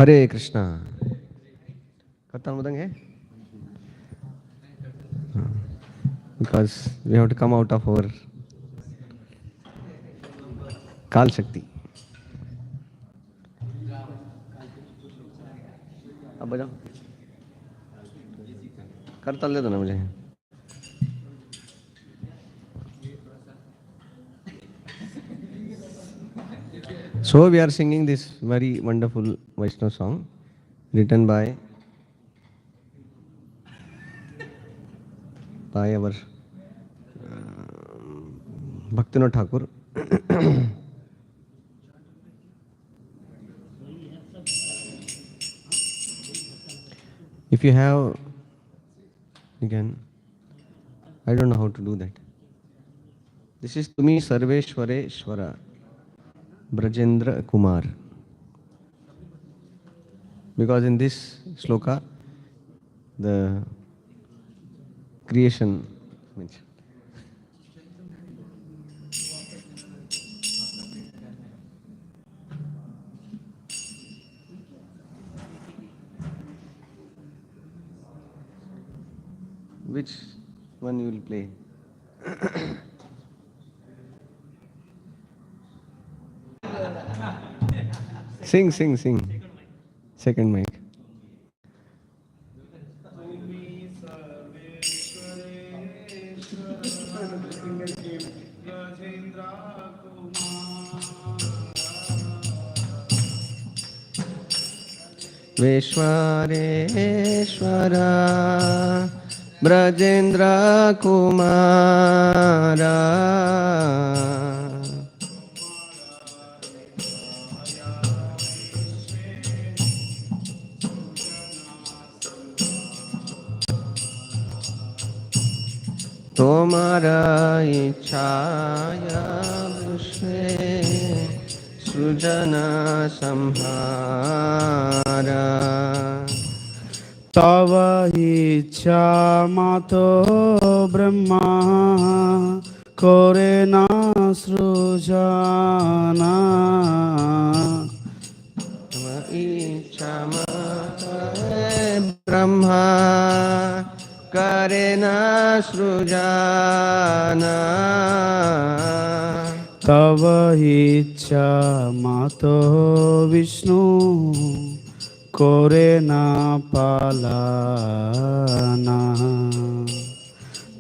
हरे कृष्णा। करताल मृदंग है? Because we have to come out of our काल शक्ति. अब बजाओ. करताल दे दो ना मुझे. So we are singing this very wonderful Vaishnava song written by our Bhaktivinoda Thakur. If you have, you can. I don't know how to do that. This is Tumi Sarveshwareshwara Brajendra Kumar. Because in this sloka, the creation mentioned. Which one you will play? Sing. Second mic. Veshwareshwara Brajendra Kumara Tomara ichhaya vishwe sujana samhara Tava ichha mato brahma kore na srujana. Tava ichha mato brahma kare na srujana. Tava ichha mato Vishnu kore na palana.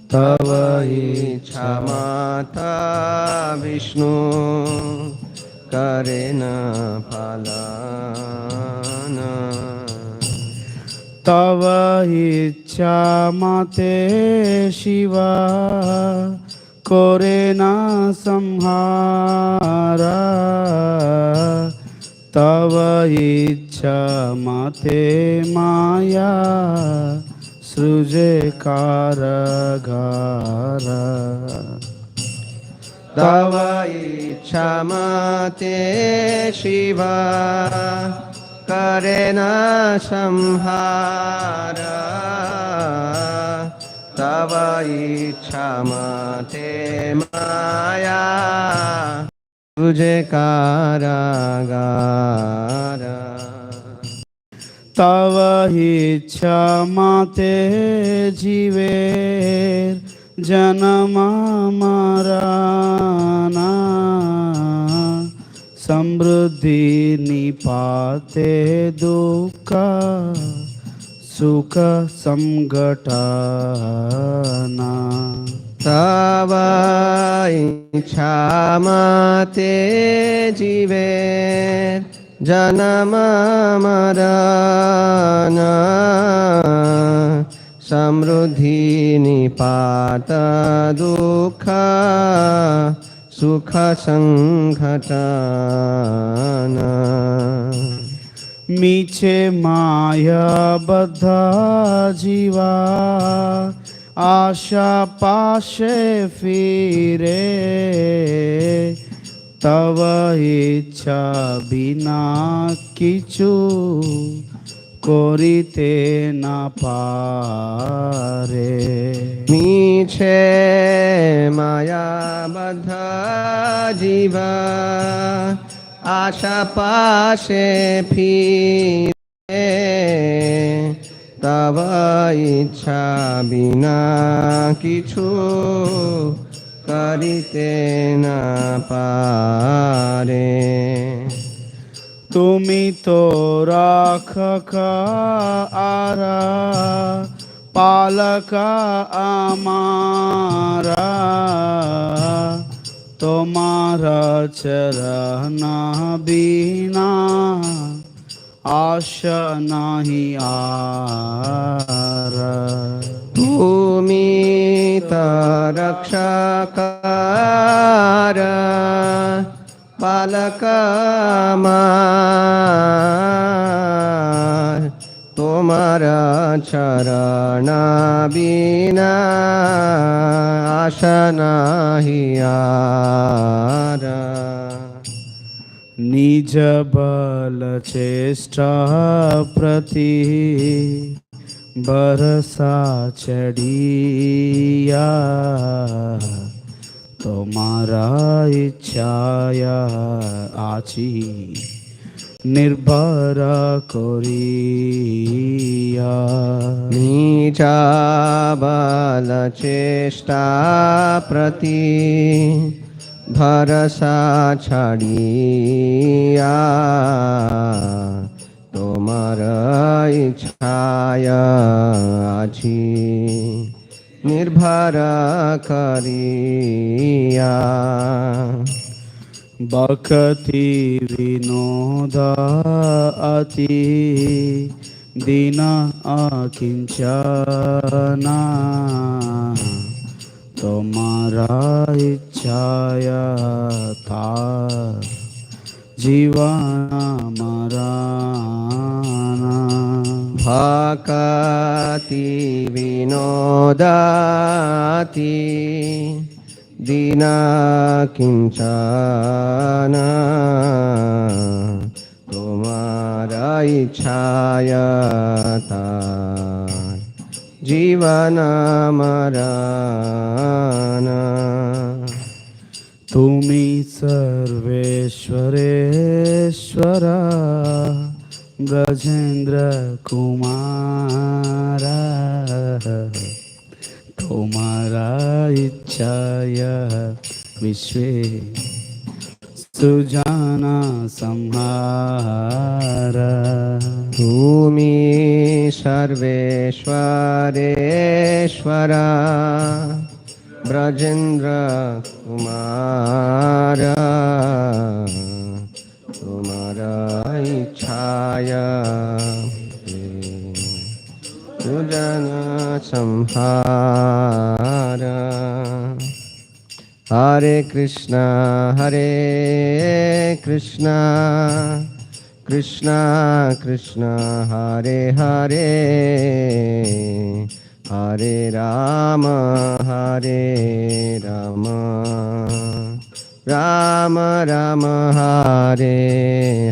Tava ichha mata Vishnu kare na palana. Tava ichha mate Shiva kore na samhara. Tava ichha mate maya sruje karagara. Tava ichha mate Shiva kare na samhara. Tava ichha mate maya sruje karagara. Tava ichha mate jiver janama marana. Samruddhi nipate dukkha sukha samgatana. Tava ichha mate jiver janama marana. Samruddhi nipata dukkha sukha sanghatana. Miche maya baddha jiva asha pashe fire. Tava ichha bina kichu korite na pare. Miche maya baddha jiva আশাপাশে ফিরে তব ইচ্ছা বিনা কিছু করিতে না পারে। তুমি তো রাখক আরা পালক আমারা, তোমারা চরণ বিনা আশা নাহি আর। তুমি তো রক্ষাকার পালক আমার, তোমার চরণ বিনা আশা নাহি আর। নিজ বল চেষ্টা প্রতি বরসা চড়িয়া, তোমারা ইচ্ছায়া আছি নির্ভর করিয়া। নিজ বল চেষ্টা প্রতি ভরসা ছাড়িয়া, তোমার ইচ্ছায় আছি নির্ভর করিয়া। ভক্তি বিনোদ অতি দীন অকিঞ্চনা, তোমারা ইচ্ছায় তা জীবন মরণ। ভক্তি বিনোদাতি দীন কিঞ্চনা, তোমার ইচ্ছায় তার জীবন মরণ। তুমি সর্বেশ্বরেশ্বর ব্রজেন্দ্র কুমার, তোমারা ইচ্ছায় বিশ্বে সুজান সংহার। তুমি সর্বেশ্বরেশ্বর ব্রজেন্দ্র কুমার, তোমার ইচ্ছায় সুজন সংহার। হরে কৃষ্ণ কৃষ্ণ কৃষ্ণ হরে হরে, হরে রাম রাম রাম হরে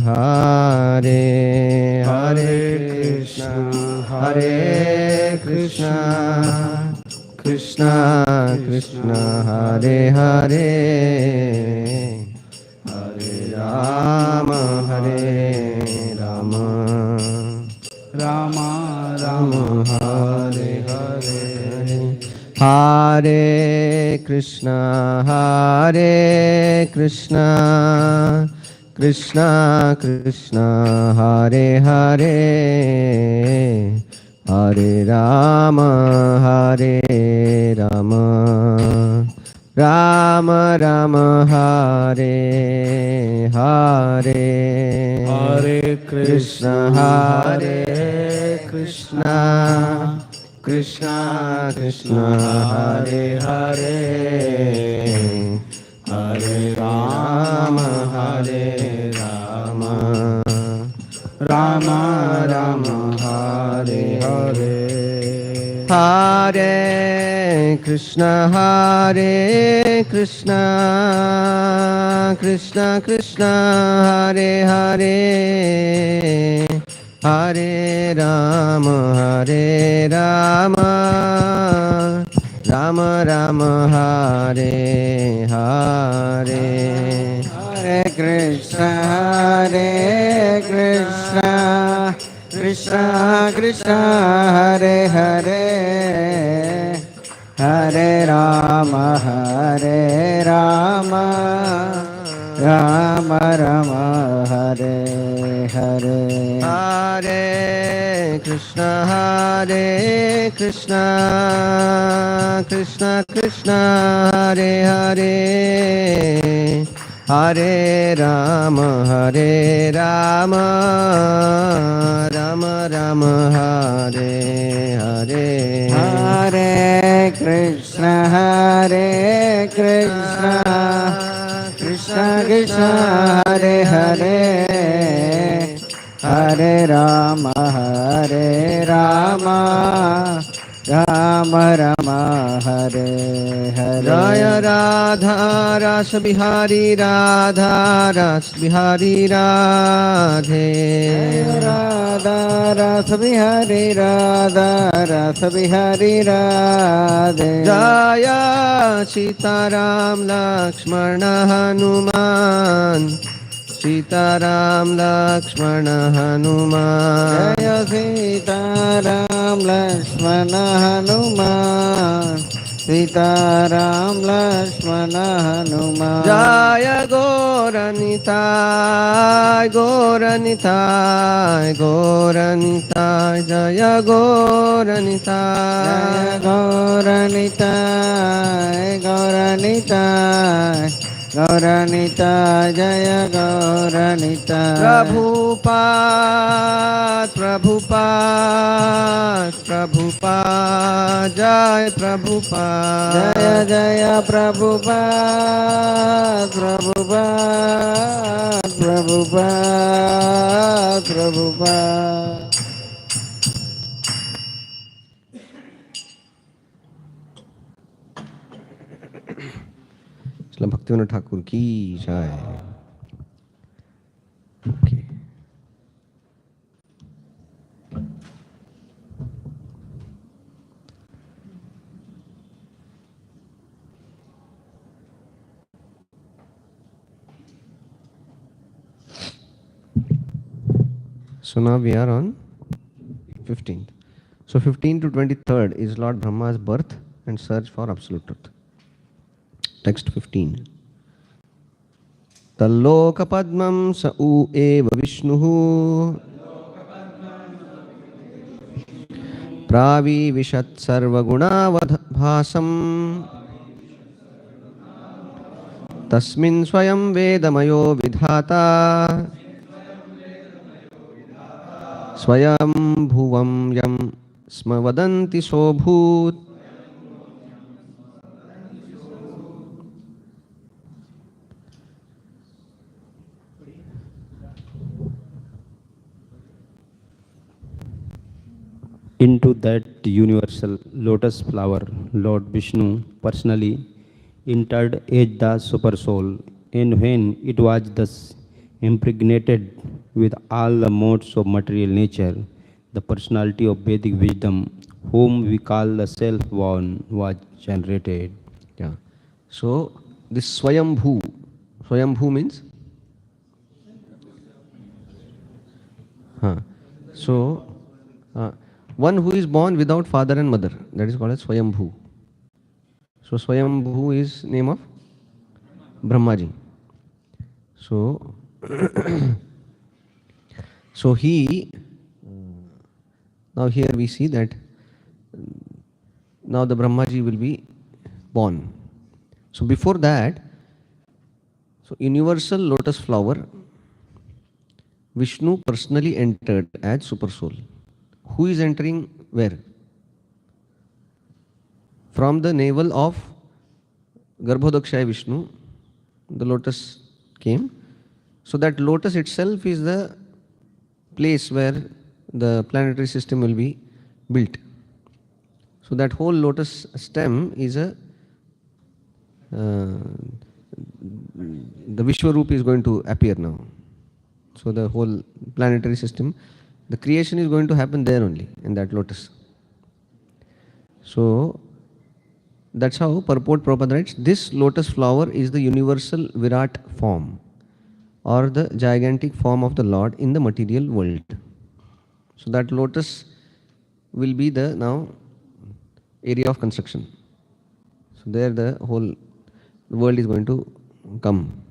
হরে। হরে কৃষ্ণ কৃষ্ণ কৃষ্ণ হরে হরে, হরে রাম রাম রাম হরে হরে। হরে কৃষ্ণ কৃষ্ণ কৃষ্ণ হরে হরে, হরে রাম রাম রাম হরে হরে। হরে কৃষ্ণ কৃষ্ণ কৃষ্ণ কৃষ্ণ হরে হরে, হরে রাম রাম রাম হরে হরে। হরে কৃষ্ণ কৃষ্ণ কৃষ্ণ হরে হরে, হরে Ram Ram Ram Hare Hare. Krishna, Hare Krishna, Krishna Krishna, Hare Hare, Hare Rama, Hare Rama, Rama Rama, Hare Hare. Hare Krishna, Hare Krishna, Krishna Krishna, Hare Hare, Hare Rama, Hare Rama, Rama Rama, Hare Hare. Hare Krishna, Hare Krishna, Krishna Krishna, Hare Hare, Hare Rama, Hare Rama, Rama Rama, Hare Hare. Jaya Radha Ras Bihari, Radha Ras Bihari Radhe. Radha Ras Bihari, Radha Ras Bihari Radhe. Jaya Sitaram Lakshmana Hanuman, Sitaram Lakshmana Hanuman. Jaya Sitaram Lakshmana Hanuman, Sitaram Lakshmana Hanuman. Jaya Gauranitai, Gauranitai, Gauranitai, Jaya Gauranitai. Jaya Gauranitai, Gauranitai, Gauranita, Jaya Gauranita. Prabhupada, Prabhupada, Prabhupada, Jaya Prabhupada. Jaya Jaya Prabhupada, Prabhupada, Prabhupada, Prabhupada. Bhaktivinoda Thakur ki jai. Okay. So now we are on 15th. So 15th to 23rd is Lord Brahma's birth and search for absolute truth. Text 15. Tallokapadmam sa u eva Vishnuhu pravi vishat sarva gunavadhasam tasmin swayam vedamayo vidhata swayam bhuvam yam sma vadanti sobhut. Into that universal lotus flower, Lord Vishnu personally entered as the super soul, and when it was thus impregnated with all the modes of material nature, the personality of Vedic wisdom, whom we call the self-born, was generated. Yeah. So this Swayambhu, Swayambhu means? So one who is born without father and mother, that is called as Swayambhu. So Swayambhu is name of Brahmaji. So so he, now here we see that now the Brahmaji will be born. So before that, so universal lotus flower, Vishnu personally entered as super soul. Who is entering where? From the navel of Garbhodakshaya Vishnu, the lotus came. So that lotus itself is the place where the planetary system will be built. So that whole lotus stem is a the Vishwarup is going to appear now. So the whole planetary system, the creation is going to happen there only, in that lotus. So that's how Purport Prabhupada writes, this lotus flower is the universal Virat form. or the gigantic form of the Lord in the material world. So that lotus will be the now area of construction. So there the whole world is going to come.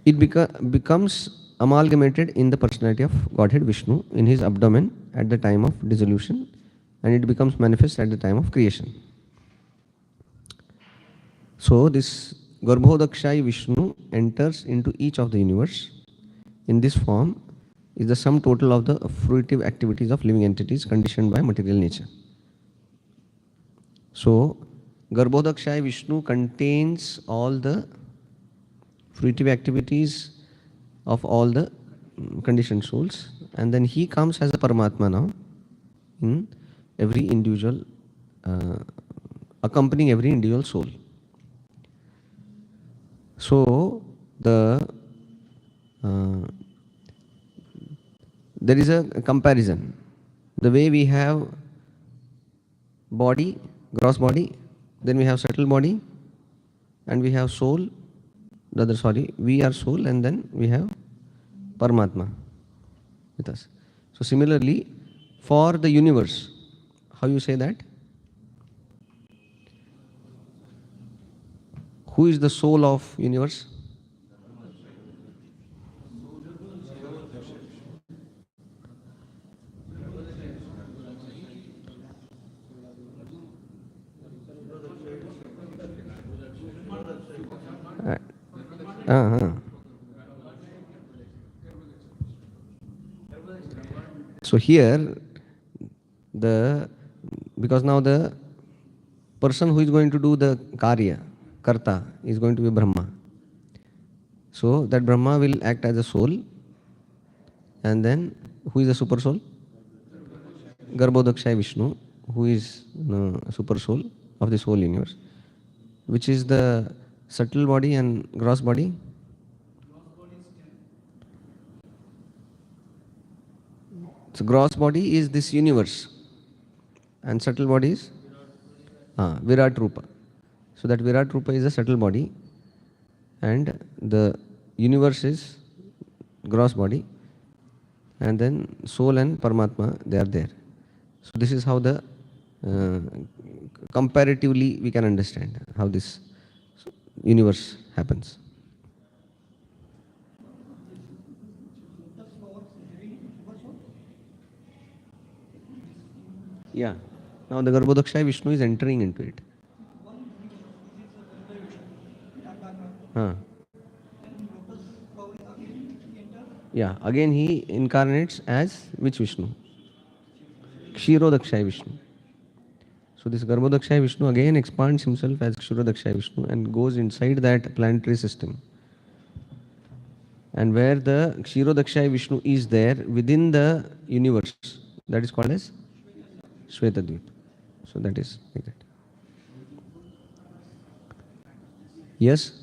It becomes amalgamated in the personality of Godhead Vishnu in his abdomen at the time of dissolution, and it becomes manifest at the time of creation. So this Garbhodakshai Vishnu enters into each of the universe. In this form is the sum total of the fruitive activities of living entities conditioned by material nature. So Garbhodakshai Vishnu contains all the fruitive activities of all the conditioned souls, and then he comes as a Paramatma now in every individual, accompanying every individual soul. So the there is a comparison. The way we have body, gross body, then we have subtle body, and we have soul. We are soul, and then we have Paramatma with us. So similarly, for the universe, how you say that? Who is the soul of universe? Uh, uh-huh. So here, because now the person who is going to do the karya, karta, is going to be Brahma. So that Brahma will act as a soul, and then who is the super soul? Garbhodakshaya Vishnu, who is super soul of this whole universe. Which is the subtle body and gross body? So gross body is this universe, and subtle body is Virat Rupa. So that Virat Rupa is a subtle body, and the universe is gross body, and then soul and Paramatma, they are there. So this is how the comparatively we can understand how this universe happens. Yeah. Now the Garbhodakshaya Vishnu is entering into it. Huh. Yeah. Again he incarnates as which Vishnu? Kshirodakshaya Vishnu. So this Garbhodakshaya Vishnu again expands himself as Kshirodakshaya Vishnu and goes inside that planetary system. And where the Kshirodakshaya Vishnu is there within the universe, that is called as Shvetadvip. So that is like that. Yes?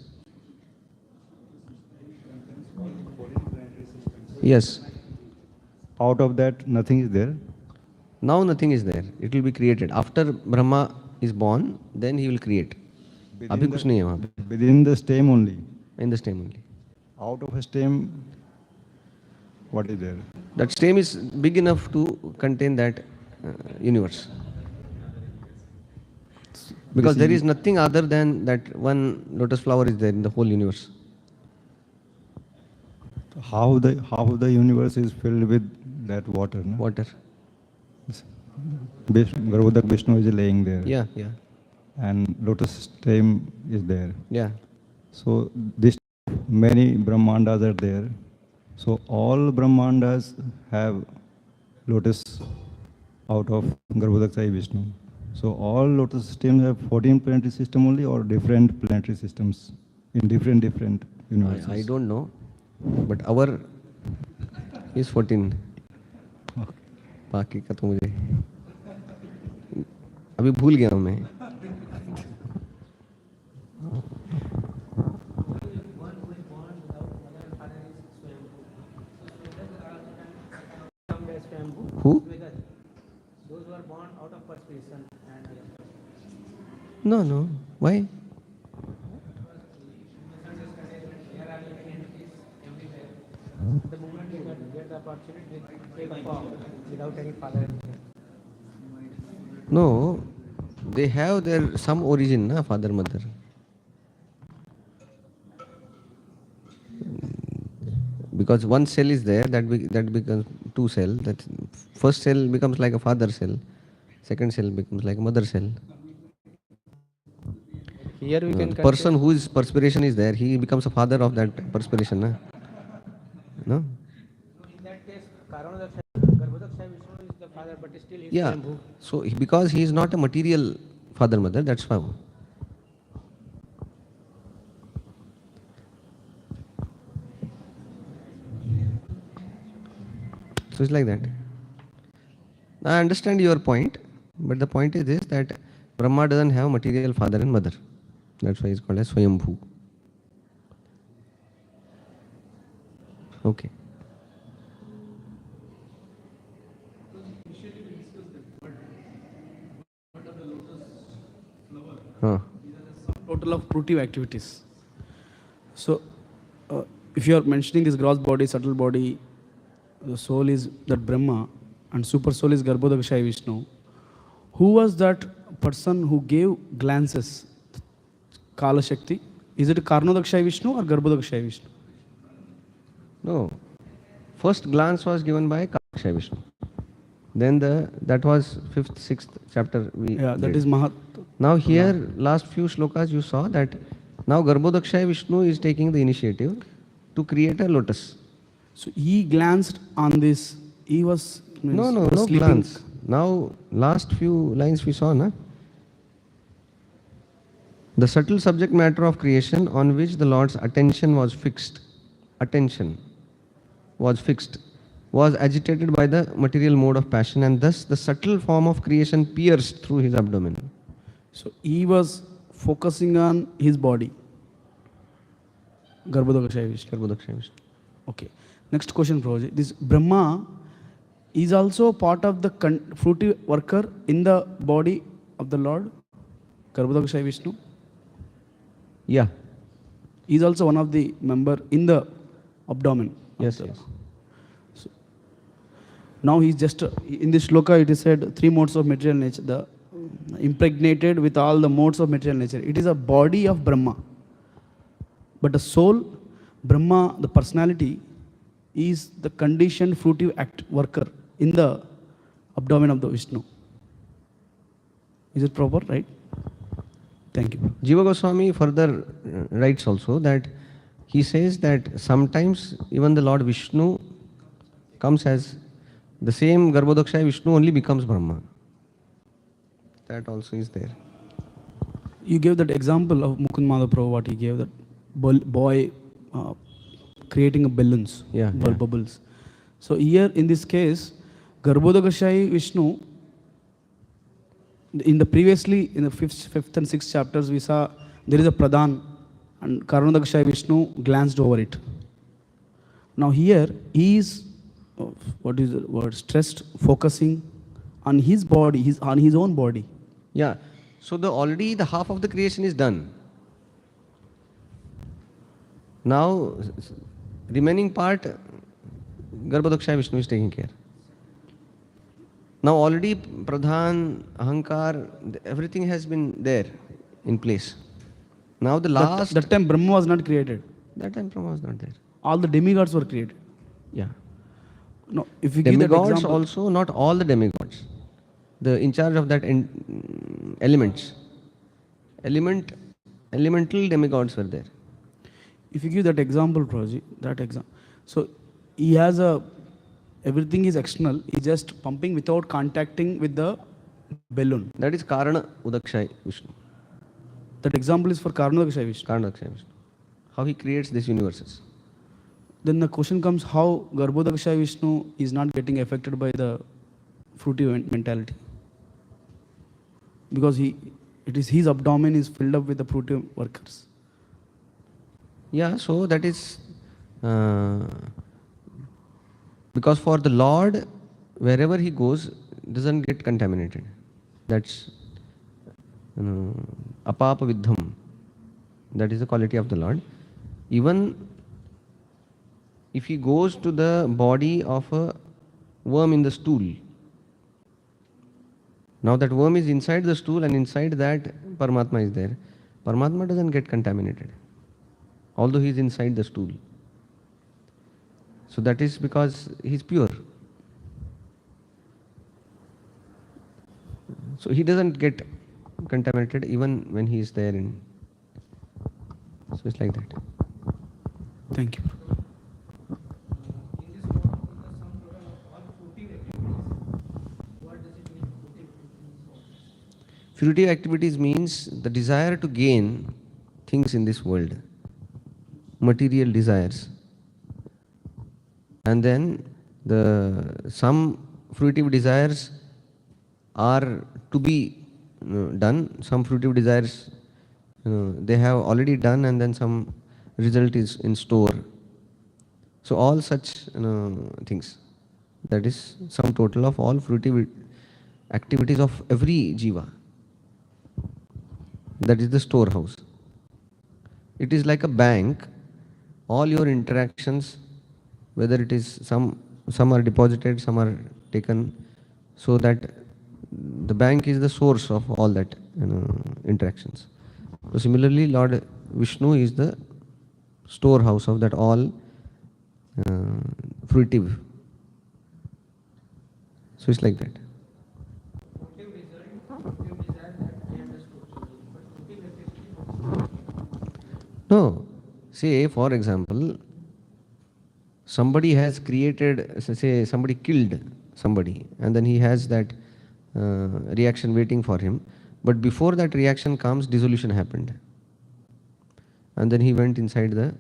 Yes. Out of that, nothing is there. Now nothing is there. It will be created. After Brahma is born, then he will create. अभी कुछ नहीं है वहाँ पे. Within the stem only. In the stem only. Out of a stem, what is there? That stem is big enough to contain that universe. Because there is nothing other than that one lotus flower is there in the whole universe. How the universe is filled with that water? No? Water. Garbhodak Vishnu is laying there. Yeah, yeah. And lotus stem is there. Yeah. So this many Brahmandas are there. So all Brahmandas have lotus out of Garbhodakshaya Vishnu. So all lotus systems have 14 planetary system only or different planetary systems in different universes? I don't know. But our is 14. बाकी का तो मुझे अभी भूल गया हूँ मैं. Who? Those who are born out of perspiration and No. Why? opportunity with take form without any father and mother. No, they have their some origin, na, father, mother. Because one cell is there, that becomes two cell. That first cell becomes like a father cell, second cell becomes like a mother cell. Here we can The consider person whose perspiration is there, he becomes a father of that perspiration, na? No? in that case Garbhodakshay Vishnu is the father, but still he is Yeah. Swambhu. So because he is not a material father, mother, that's why. So it's like that. I understand your point, but the point is this, that Brahma doesn't have material father and mother. That's why it's called as Swayambhu. Okay. Huh. Total of fruitive activities. So, if you are mentioning this gross body, subtle body, the soul is that Brahma, and super soul is Garbhodakshaya Vishnu. Who was that person who gave glances? Kala Shakti. Is it Karnodakshaya Vishnu or Garbhodakshaya Vishnu? No. First glance was given by Kaksha Vishnu. Then that was 5th, 6th chapter we Yeah, that read. is Mahat. Now here, last few shlokas you saw that now Garbhodakshaya Vishnu is taking the initiative to create a lotus. So he glanced on this. He was No sleeping. glance. Now last few lines we saw, na? The subtle subject matter of creation on which the Lord's attention was fixed, was agitated by the material mode of passion, and thus the subtle form of creation pierced through his abdomen. So he was focusing on his body. Garbhodakshaya Vishnu. Garbhodakshaya Vishnu. Okay. Next question, Prabhuji. This Brahma is also part of the fruitive worker in the body of the Lord, Garbhodakshaya Vishnu. Yeah. He is also one of the member in the abdomen. Yes, of the- yes. So now he's just, in this shloka it is said 3 modes of material nature, the impregnated with all the modes of material nature. It is a body of Brahma. But the soul, Brahma, the personality, is the conditioned fruitive act worker in the abdomen of the Vishnu. Is it proper, right? Thank you. Jiva Goswami further writes also that he says that sometimes even the Lord Vishnu comes as the same Garbhodakshaya Vishnu only becomes Brahma. That also is there. You gave that example of Mukund Madhav Prabhu, what he gave, that boy creating a balloons, Yeah. bubbles. So here in this case, Garbhodakshaya Vishnu, in the previously, in the fifth and sixth chapters, we saw there is a Pradhan and Karnodakshaya Vishnu glanced over it. Now here he is, what is the word, stressed, focusing on his body, on his own body. Yeah. So already the half of the creation is done. Now remaining part, Garbhodakshaya Vishnu is taking care. Now already Pradhan, Ahankar, everything has been there in place. Now the last... That time Brahma was not created. That time Brahma was not there. All the demigods were created. Yeah. No, if you give that Demigods example, also, not all the demigods. The in charge of that elements. Elemental demigods were there. if you give that example, Prabhuji, that example, so he has everything is external. He's just pumping without contacting with the balloon. That is Karana Udakshay Vishnu. That example is for Karnodakshaya Vishnu. Karanakshay Vishnu. How he creates these universes. Then the question comes, how Garbhodakshaya Vishnu is not getting affected by the fruitive mentality? Because his abdomen is filled up with the fruitive workers. Yeah, so that is because for the Lord, wherever he goes, doesn't get contaminated. That's apapa vidham. That is the quality of the Lord. Even If he goes to the body of a worm in the stool, now that worm is inside the stool and inside that Paramatma is there. Paramatma doesn't get contaminated, although he is inside the stool. So that is because he is pure. So he doesn't get contaminated even when he is there in. So it's like that. Thank you. Fruitive activities means the desire to gain things in this world, material desires. And then some fruitive desires are to be done, some fruitive desires they have already done, and then some result is in store. So all such things, that is sum total of all fruitive activities of every jiva. That is the storehouse. It is like a bank. All your interactions, whether it is some are deposited, some are taken, so that the bank is the source of all that interactions. So similarly, Lord Vishnu is the storehouse of that all fruitive. So it's like that. No. Say, for example, somebody has created, say, somebody killed somebody, and then he has that reaction waiting for him. But before that reaction comes, dissolution happened. And then he went inside the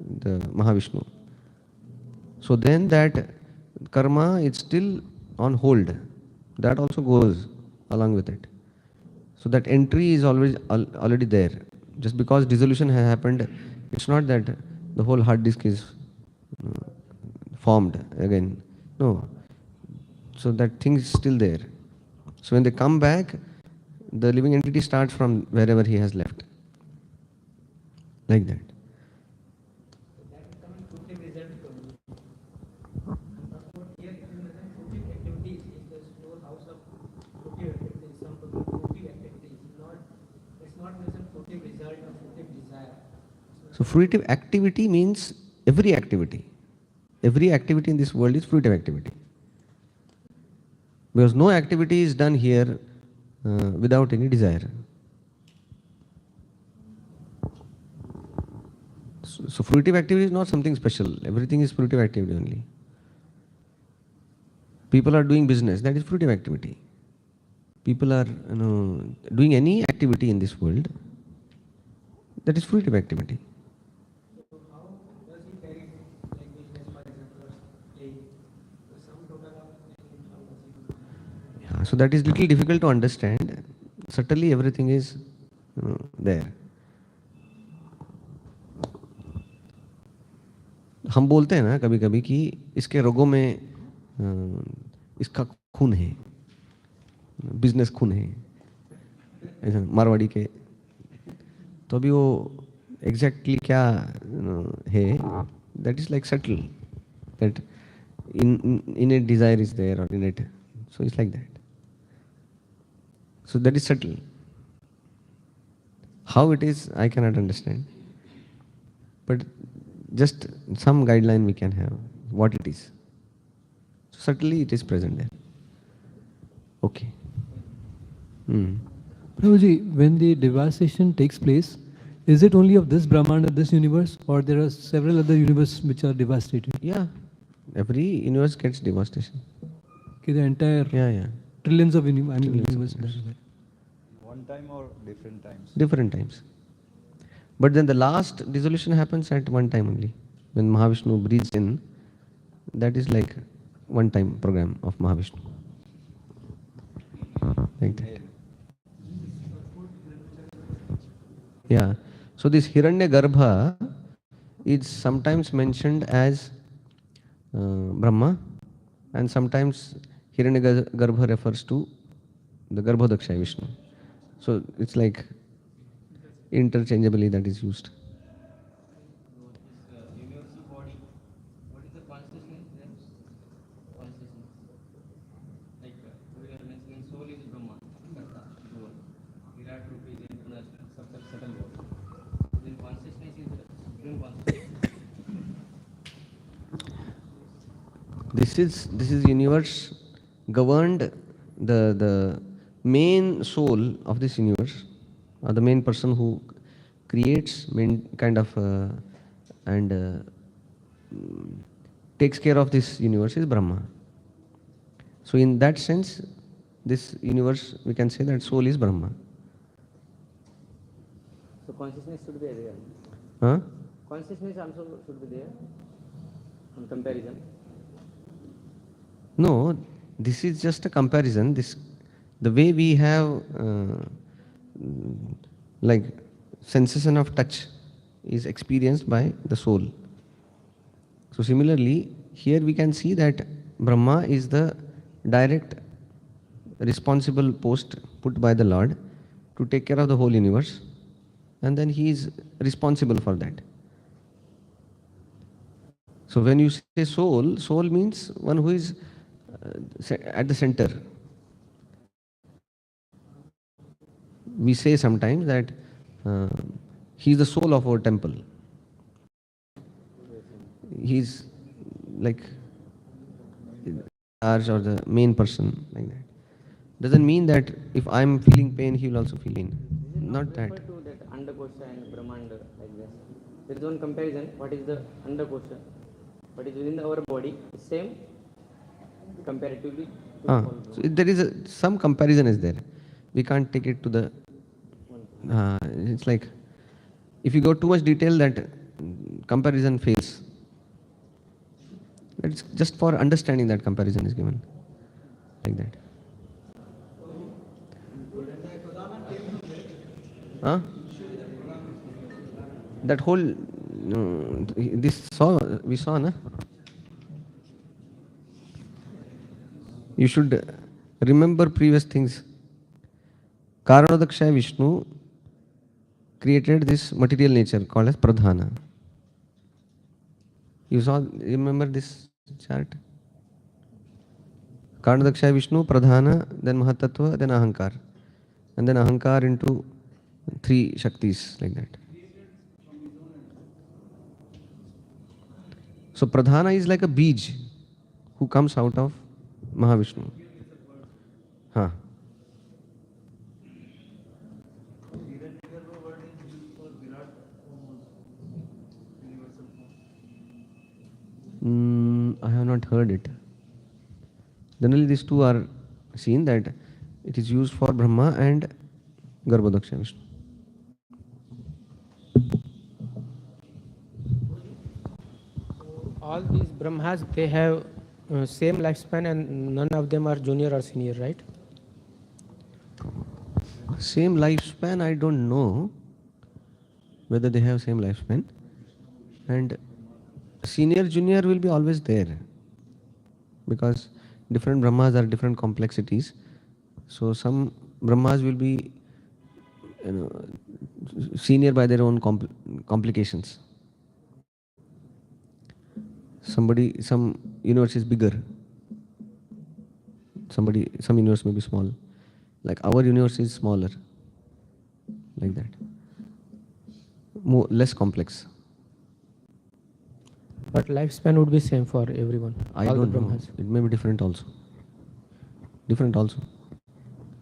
Mahavishnu. So then that karma is still on hold. That also goes along with it. So that entry is always already there. Just because dissolution has happened, it's not that the whole hard disk is formed again. No. So that thing is still there. So when they come back, the living entity starts from wherever he has left. Like that. So fruitive activity means every activity. Every activity in this world is fruitive activity. Because no activity is done here without any desire. So fruitive activity is not something special. Everything is fruitive activity only. People are doing business, that is fruitive activity. People are doing any activity in this world, that is fruitive activity. Yeah, so that is little difficult to understand. Certainly everything is there. हम बोलते हैं ना कभी कभी कि इसके रगों में इसका खून है, बिजनेस खून है, ऐसा मारवाड़ी के, तो अभी वो एग्जैक्टली क्या है, that is like subtle, that in it desire is there और in it, so it's like that. So that is subtle. How it is, I cannot understand. But just some guideline we can have, what it is. So subtly it is present there. Okay. Prabhuji, when the devastation takes place, is it only of this Brahmanda, this universe, or there are several other universes which are devastated? Yeah. Every universe gets devastation. Okay, the entire Yeah. trillions of Trillions of universes. One time or different times? Different times. But then the last dissolution happens at one time only. When Mahavishnu breathes in, that is like one time program of Mahavishnu. Like that. Yeah. So this Hiranyagarbha is sometimes mentioned as Brahma, and sometimes Hiranyagarbha refers to the Garbhodakshaya Vishnu. So it's like interchangeably that is used. Universal body This is universe governed. The main soul of this universe, or the main person who creates, main kind of and takes care of this universe is Brahma. So in that sense, this universe, we can say that soul is Brahma. So consciousness should be there. Huh? Consciousness also should be there in comparison. No, this is just a comparison. The way we have like sensation of touch is experienced by the soul. So similarly, here we can see that Brahma is the direct responsible post put by the Lord to take care of the whole universe, and then he is responsible for that. So when you say soul, soul means one who is at the center. We say sometimes that he is the soul of our temple. He is like charge or the main person, like that. Doesn't mean that if I am feeling pain, he will also feel pain. Not that. Refer to that Andakosha and Brahmanda like this. There is one comparison. What is the Andakosha? What is within our body? Same comparatively. So there is some comparison is there. We can't take it to the. It's like if you go too much detail, that comparison fails. It's just for understanding that comparison is given, like that. Huh? That whole we saw, na? You should remember previous things. Karanodakshaya Vishnu created this material nature called as Pradhana. You remember this chart? Karanodakshaya Vishnu, Pradhana, then Mahatattva, then Ahankar. And then Ahankar into 3 Shaktis, like that. So Pradhana is like a beej who comes out of Mahavishnu. Huh. I have not heard it. Generally these two are seen, that it is used for Brahma and Garbhodakshaya Vishnu. All these Brahmas, they have same lifespan and none of them are junior or senior, right? Same lifespan, I don't know whether they have same lifespan. And senior, junior will be always there, because different Brahmas are different complexities. So some Brahmas will be senior by their own complications. Some universe is bigger. Some universe may be small. Like our universe is smaller. Like that. Less complex. But lifespan would be same for everyone. I don't know. It may be different also. Different also.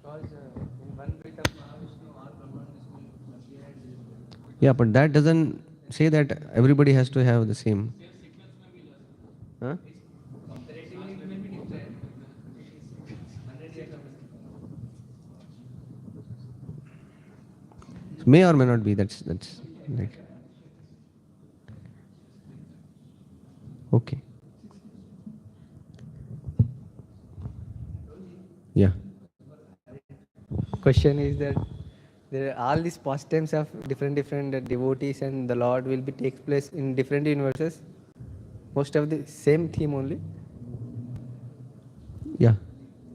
Because in one breath of Mahavishnu, all Brahmanas will. Yeah, but that doesn't say that everybody has to have the same. Huh? May or may not be. That's like. Okay. Yeah. Question is that there are all these pastimes of different devotees and the Lord will be takes place in different universes. Most of the same theme only. Yeah.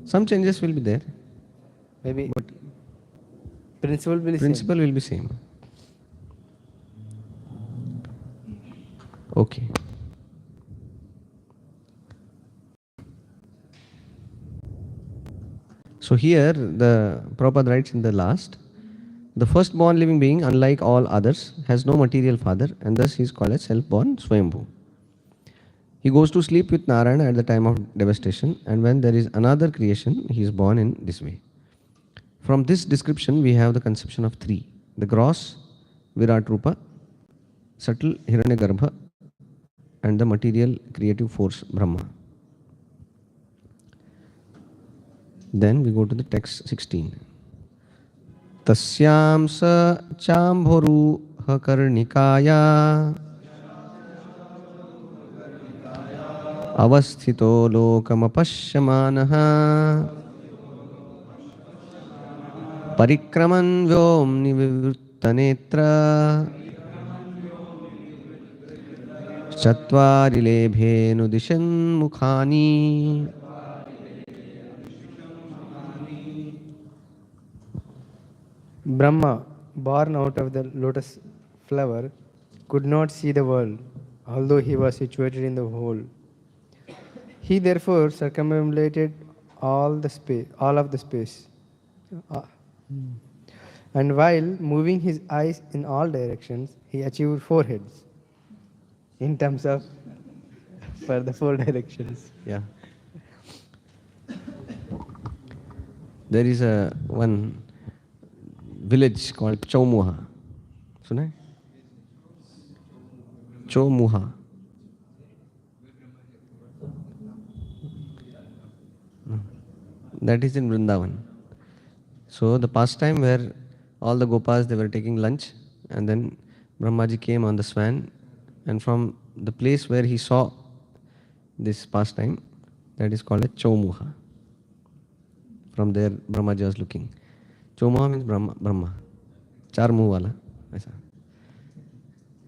Some changes will be there. Maybe. But principle will be principle will be same. Okay. So here the Prabhupada writes in the last, the firstborn living being, unlike all others, has no material father, and thus he is called as self-born Swayambhu. He goes to sleep with Narayana at the time of devastation, and when there is another creation, he is born in this way. From this description, we have the conception of three: the gross Virat Rupa, subtle Hiranyagarbha, and the material creative force Brahma. Then we go to the text 16. Tasyam sa chambhoru karnikaya avasthito lokamapashyamanah परिक्रमन् व्योम्नि विवृत्तनेत्र चत्वारि लेभेनुदिशन्मुखानि. Brahma, born out of the lotus flower, could not see the world, although he was situated in the whole. He therefore circumambulated all of the space. And while moving his eyes in all directions, he achieved 4 heads in terms of for the 4 directions. Yeah. There is a one village called Chaumuha. Suna hai? Chaumuha. That is in Vrindavan. So the pastime where all the Gopas, they were taking lunch, and then Brahmaji came on the swan, and from the place where he saw this pastime, that is called a Chaumuha. From there Brahmaji was looking. Chaumuha means Brahma. Char muh wala. Aisa.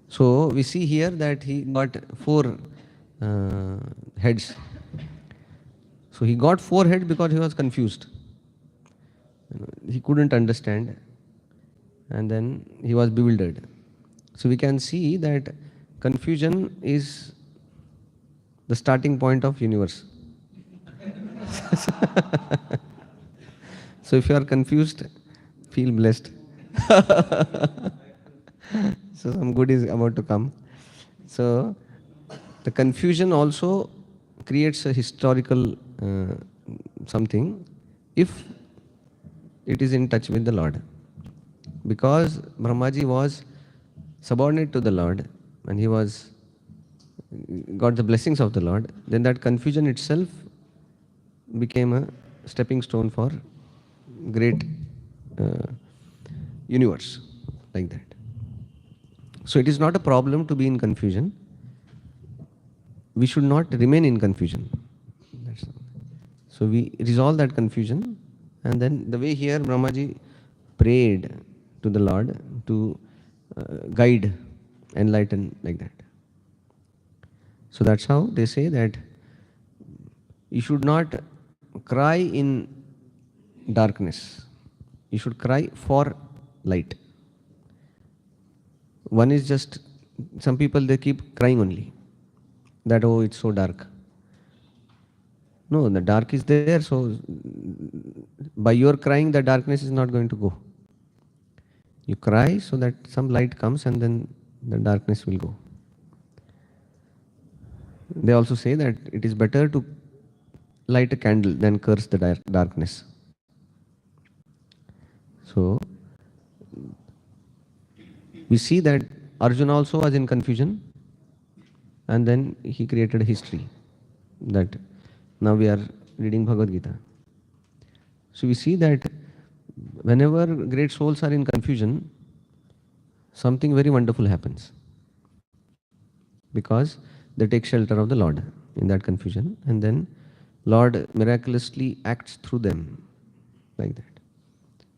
So we see here that he got 4 heads. So he got 4 heads because he was confused. He couldn't understand, and then he was bewildered. So we can see that confusion is the starting point of universe. So if you are confused, feel blessed. So some good is about to come. So the confusion also creates a historical something if it is in touch with the Lord. Because Brahmaji was subordinate to the Lord and he was got the blessings of the Lord, then that confusion itself became a stepping stone for great universe, like that. So it is not a problem to be in confusion. We should not remain in confusion. That's all. So we resolve that confusion, and then the way here Brahmaji prayed to the Lord to guide, enlighten, like that. So that's how they say that you should not cry in darkness. You should cry for light. One is just, some people they keep crying only, that oh it's so dark. No, the dark is there, so by your crying the darkness is not going to go. You cry so that some light comes and then the darkness will go. They also say that it is better to light a candle than curse the darkness. So we see that Arjuna also was in confusion, and then he created a history that now we are reading Bhagavad Gita. So we see that whenever great souls are in confusion, something very wonderful happens, because they take shelter of the Lord in that confusion, and then Lord miraculously acts through them, like that.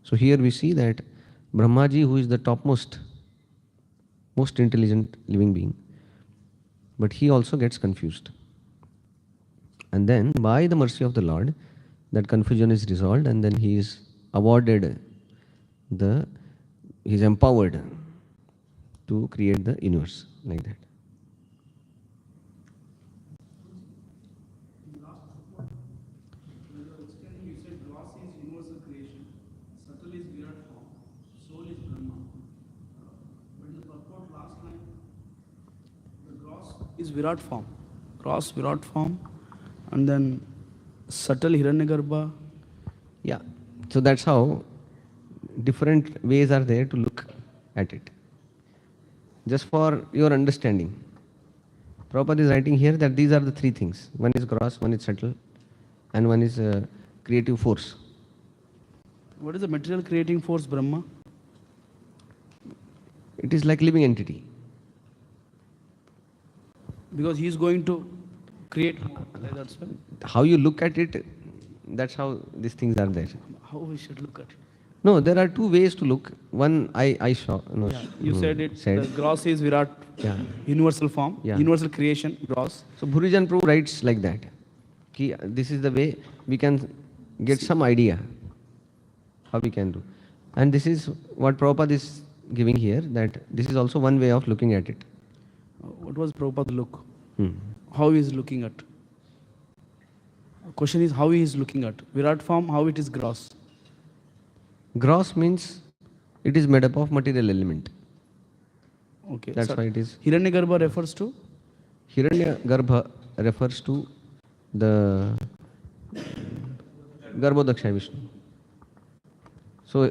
So here we see that Brahmaji, who is the topmost, most intelligent living being, but he also gets confused. And then by the mercy of the Lord, that confusion is resolved, and then he is awarded he is empowered to create the universe, like that. You said gross is universal creation, subtle is Virat form, soul is Brahma. But in the purport last line, the gross is Virat form. gross Virat form, and then subtle Hiranyagarbha. Yeah. So that's how different ways are there to look at it. Just for your understanding, Prabhupada is writing here that these are the three things. One is gross, one is subtle, and one is creative force. What is the material creating force, Brahma? It is like living entity. Because he is going to create more. That's why. How you look at it, that's how these things are there. How we should look at it. No, there are two ways to look. One I saw. No, Yeah, you said it. Said. The gross is Virat, Yeah. universal form, Yeah. universal creation, gross. So Bhurijan Prabhu writes like that. Ki, this is the way we can get some idea how we can do. And this is what Prabhupada is giving here, that this is also one way of looking at it. What was Prabhupada's look? Hmm. How he is looking at? Question is how he is looking at. Virat form, how it is gross. Gross means it is made up of material element. Okay. That's so why it is. Hiranyagarbha refers to? Hiranyagarbha refers to the Garbhodakshaya Vishnu. So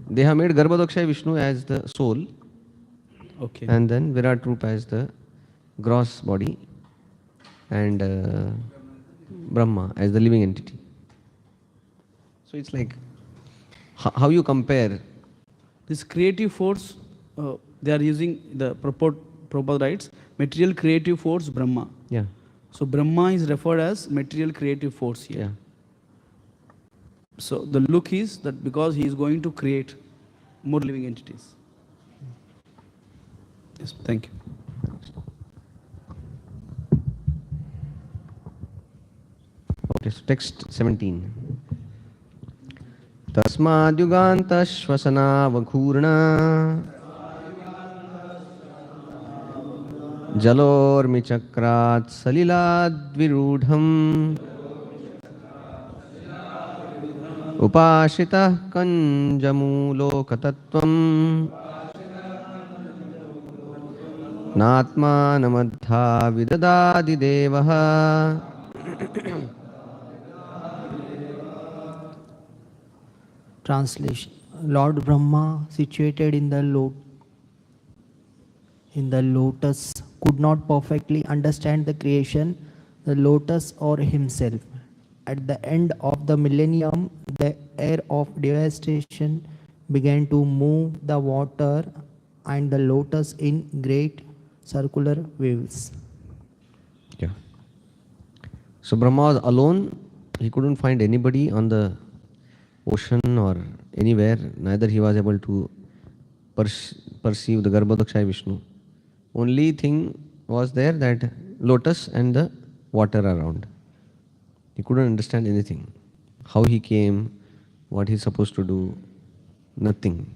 they have made Garbhodakshaya Vishnu as the soul, Okay. and then Virat Rupa as the gross body, and Brahma as the living entity. So it's like how you compare. This creative force, they are using the Prabhupada writes, material creative force, Brahma. Yeah, So Brahma is referred as material creative force here. yeah. So the look is that because he is going to create more living entities. Yes, thank you. Okay, so text 17. तस्माद्युगान्तश्वसनावघूर्णा जलोर्मिचक्रात् सलिलाद्विरूढम् उपाश्रितः कञ्जमूलोकतत्त्वम् नात्मानमद्धा विददादिदेवः. Translation. Lord Brahma, situated in the lotus, could not perfectly understand the creation, the lotus or himself. At the end of the millennium, the air of devastation began to move the water and the lotus in great circular waves. Yeah. So Brahma was alone. He couldn't find anybody on the ocean or anywhere. Neither he was able to perceive the Garbhodakshaya Vishnu. Only thing was there, that lotus and the water around. He couldn't understand anything. How he came, what he's supposed to do, nothing.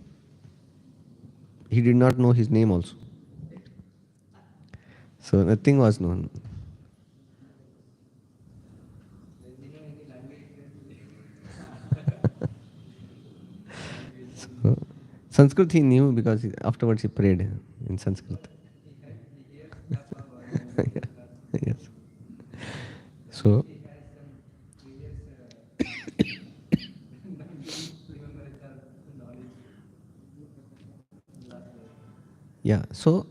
He did not know his name also. So nothing was known. So, Sanskrit he knew because afterwards he prayed in Sanskrit. Yes. So, yeah. So,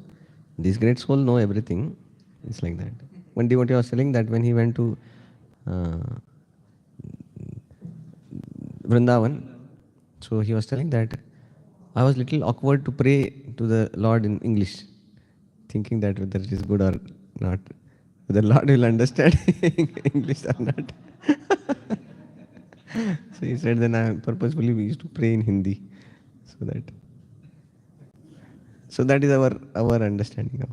these great souls know everything. It's like that. One devotee was telling that when he went to Vrindavan, so he was telling that I was little awkward to pray to the Lord in English, thinking that whether it is good or not, whether Lord will understand English or not. So he said, then I purposefully we used to pray in Hindi, so that is our understanding of.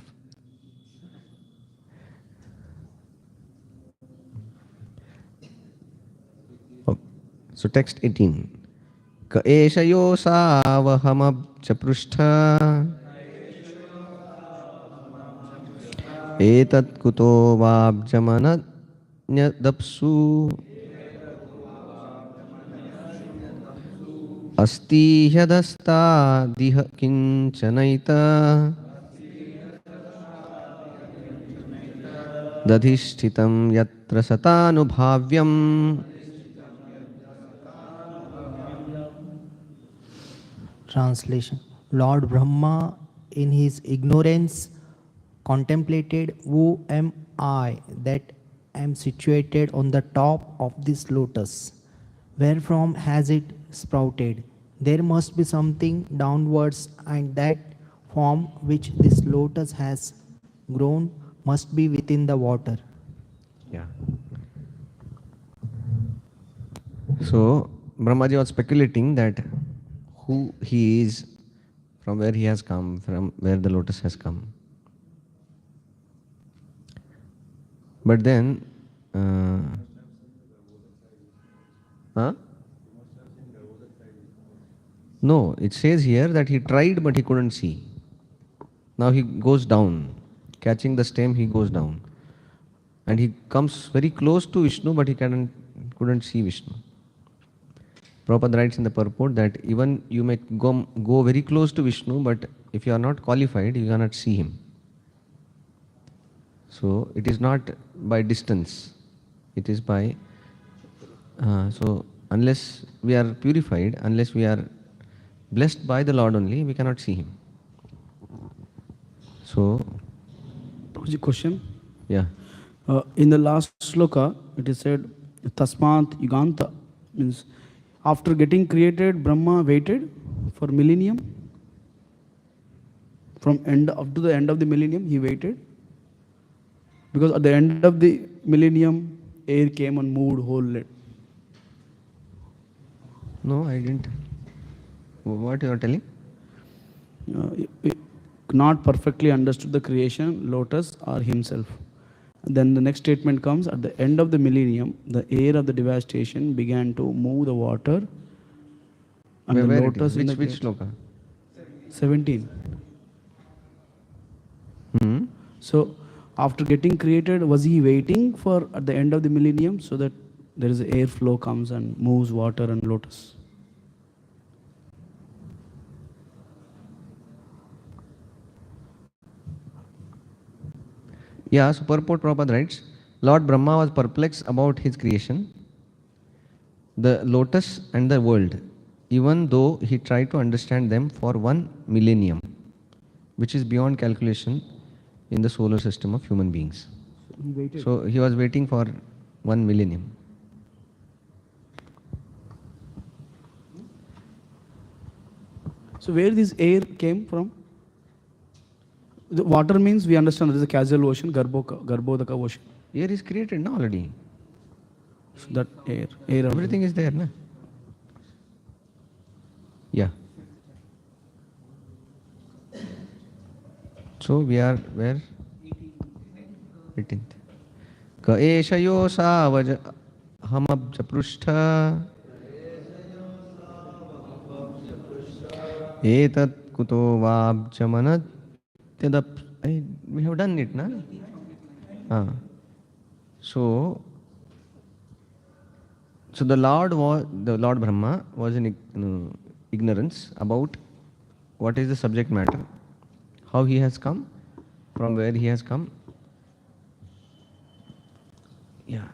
Oh, so text 18. Ka eshayo savahamabcha prushtha etat kuto vabjamananyadapsu asti hyadasta diha kincanaita दधिष्ठितं यत्र सतानुभाव्यम् Translation. Lord Brahma, in his ignorance, contemplated, who am I that am situated on the top of this lotus? Wherefrom has it sprouted? There must be something downwards, and that form which this lotus has grown must be within the water. Yeah. So Brahmaji was speculating that who he is, from where he has come, from where the lotus has come. But then, huh? No, it says here that he tried but he couldn't see. Now he goes down, catching the stem, he goes down. And he comes very close to Vishnu, but he couldn't see Vishnu. Prabhupada writes in the purport that even you may go very close to Vishnu, but if you are not qualified, you cannot see him. So it is not by distance, it is by, so unless we are purified, unless we are blessed by the Lord only, we cannot see him. So, Question? yeah. In the last sloka, it is said, Tasmat Yuganta, means after getting created, Brahma waited for millennium. From end up to the end of the millennium, he waited. Because at the end of the millennium, air came and moved whole land. No, I didn't. What you are telling? Not perfectly understood the creation, lotus or himself. Then the next statement comes, at the end of the millennium, the air of the devastation began to move the water. And the Where lotus it is? in Which the sloka? 17. Hmm. So after getting created, was he waiting for at the end of the millennium so that there is air flow comes and moves water and lotus? Yeah, so purport Prabhupada writes, Lord Brahma was perplexed about his creation, the lotus and the world, even though he tried to understand them for 1 millennium, which is beyond calculation in the solar system of human beings. He waited. So he was waiting for 1 millennium. So where this air came from? The water means we understand there is a casual ocean, Garbhodaka ocean. Air is created now already. So that air. Everything is there, na? Yeah. So we are where? 18th. Ka eshayo savaj hamabja prushtha etat kuto vabjamanat tedap. We have done it, na? So the Lord Brahma was in ignorance about what is the subject matter, how he has come, from where he has come. Yeah.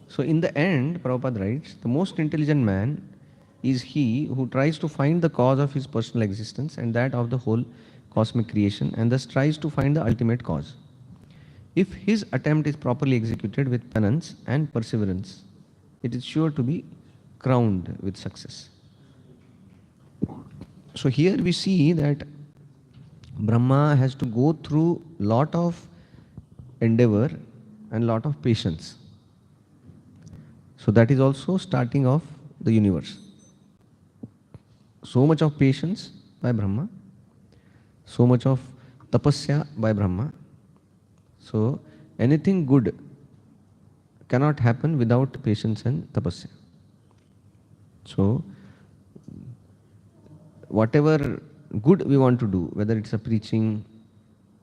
So in the end, Prabhupada writes, the most intelligent man is he who tries to find the cause of his personal existence and that of the whole cosmic creation, and thus tries to find the ultimate cause. If his attempt is properly executed with penance and perseverance, it is sure to be crowned with success. So here we see that Brahma has to go through lot of endeavor and lot of patience. So that is also starting of the universe. So much of patience by Brahma, so much of tapasya by Brahma. So anything good cannot happen without patience and tapasya. So whatever good we want to do, whether it's a preaching,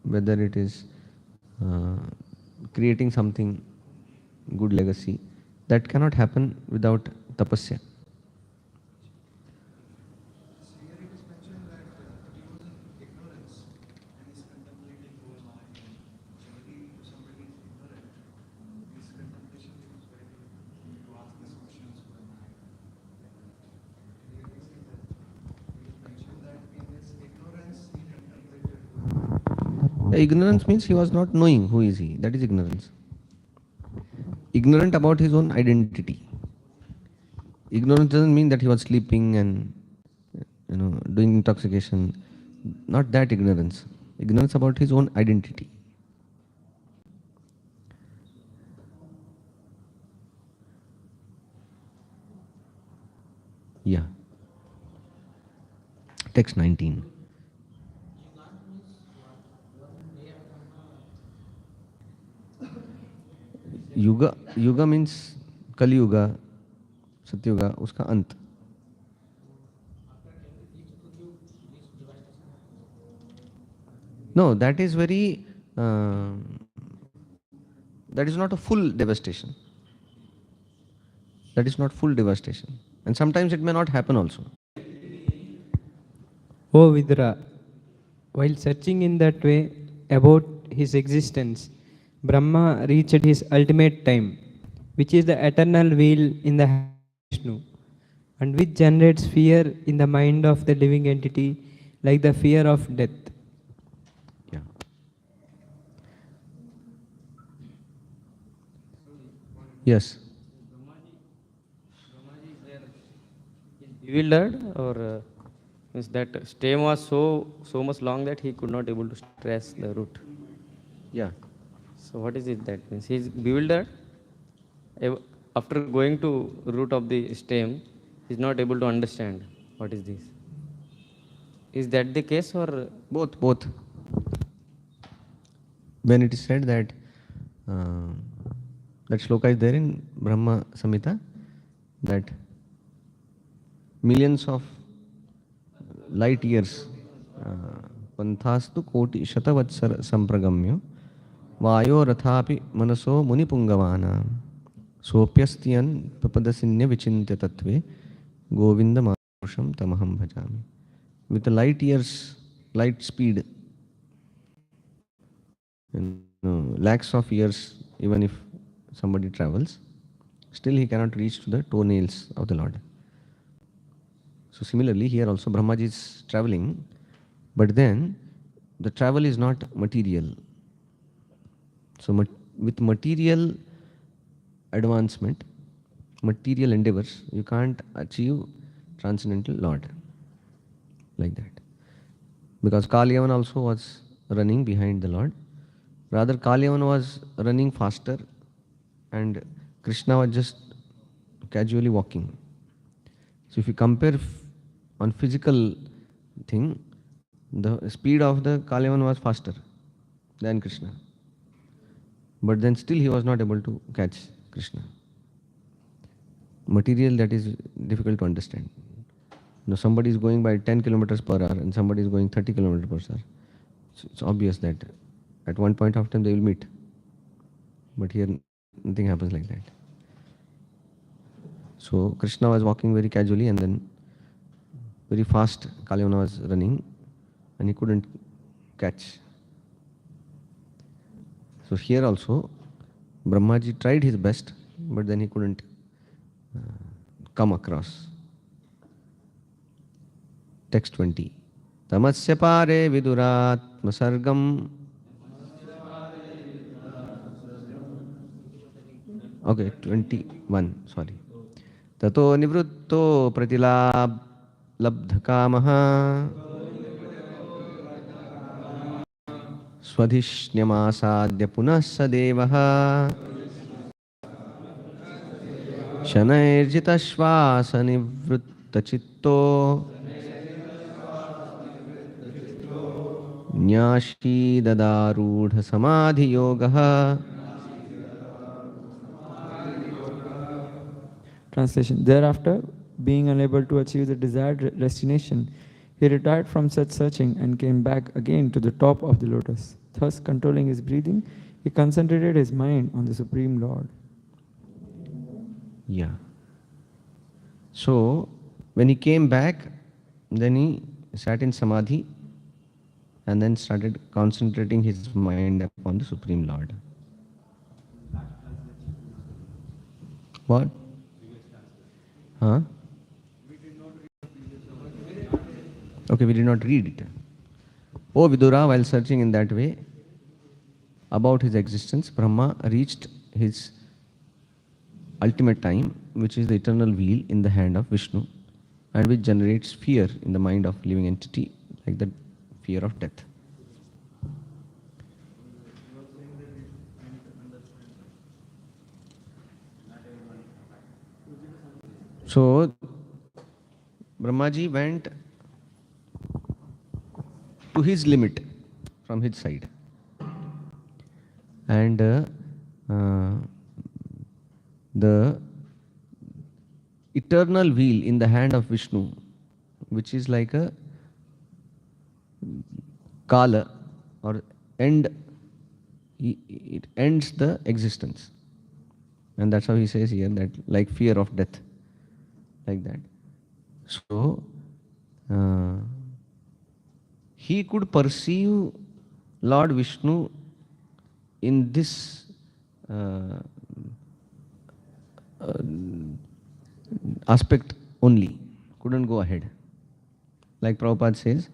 whether it is creating something, good legacy, that cannot happen without tapasya. Ignorance means he was not knowing who is he. That is ignorance. Ignorant about his own identity. Ignorance doesn't mean that he was sleeping and doing intoxication. Not that ignorance. Ignorance about his own identity. Yeah. Text 19. Yuga means Kaliyuga Satyuga उसका अंत. No, that is very that is not a full devastation. That is not full devastation, and sometimes it may not happen also. O Vidura, while searching in that way about his existence, Brahma reached his ultimate time, which is the eternal wheel in the hand of Vishnu, and which generates fear in the mind of the living entity, like the fear of death. Yeah. Yes. Bewildered, or means that stem was so much long that he could not able to trace the route. Yeah. So what is it that means? He is bewildered. After going to root of the stem, he is not able to understand what is this. Is that the case, or both? Both. When it is said that that shloka is there in Brahma Samhita, that millions of light years, panthastu koti shatavatsar sampragamyo vayo rathapi manaso munipungavana sopyastyan papadasinya vichintya tattve govinda manusham tamaham bhajami. With the light years, light speed, lakhs of years, even if somebody travels, still he cannot reach to the toenails of the Lord. So similarly, here also Brahmaji is traveling, but then the travel is not material. So with material advancement, material endeavors, you can't achieve transcendental Lord like that. Because Kalyavan also was running behind the Lord. Rather, Kalyavan was running faster and Krishna was just casually walking. So if you compare on physical thing, the speed of the Kalyavan was faster than Krishna. But then still he was not able to catch Krishna. Material, that is difficult to understand. Somebody is going by 10 kilometers per hour and somebody is going 30 kilometers per hour. So it's obvious that at one point of time they will meet. But here nothing happens like that. So Krishna was walking very casually and then very fast Kalyavana was running and he couldn't catch. So here also Brahmaji tried his best, but then he couldn't come across. Text 20. Tamasya pare viduratma sargam. Okay, 21, sorry. Tato nivrutto pratilab labdhakamaha swadhishnyamasadya punah sadevaha shanairjita shvasa nivrutta chitto न्याशी ददारूढ़ समाधि योगः. Translation. Thereafter, being unable to achieve the desired destination, he retired from such searching and came back again to the top of the lotus. Thus, controlling his breathing, he concentrated his mind on the Supreme Lord. Yeah. So, when he came back, then he sat in Samadhi and then started concentrating his mind upon the Supreme Lord. What? Huh? Okay, we did not read it. O Vidura, while searching in that way, about his existence, Brahma reached his ultimate time, which is the eternal wheel in the hand of Vishnu, and which generates fear in the mind of living entity, like the fear of death. So, Brahmaji went to his limit from his side. And the eternal wheel in the hand of Vishnu, which is like a kala or end, it ends the existence. And that's how he says here that like fear of death, like that. So, he could perceive Lord Vishnu in this aspect only, couldn't go ahead. Like Prabhupada says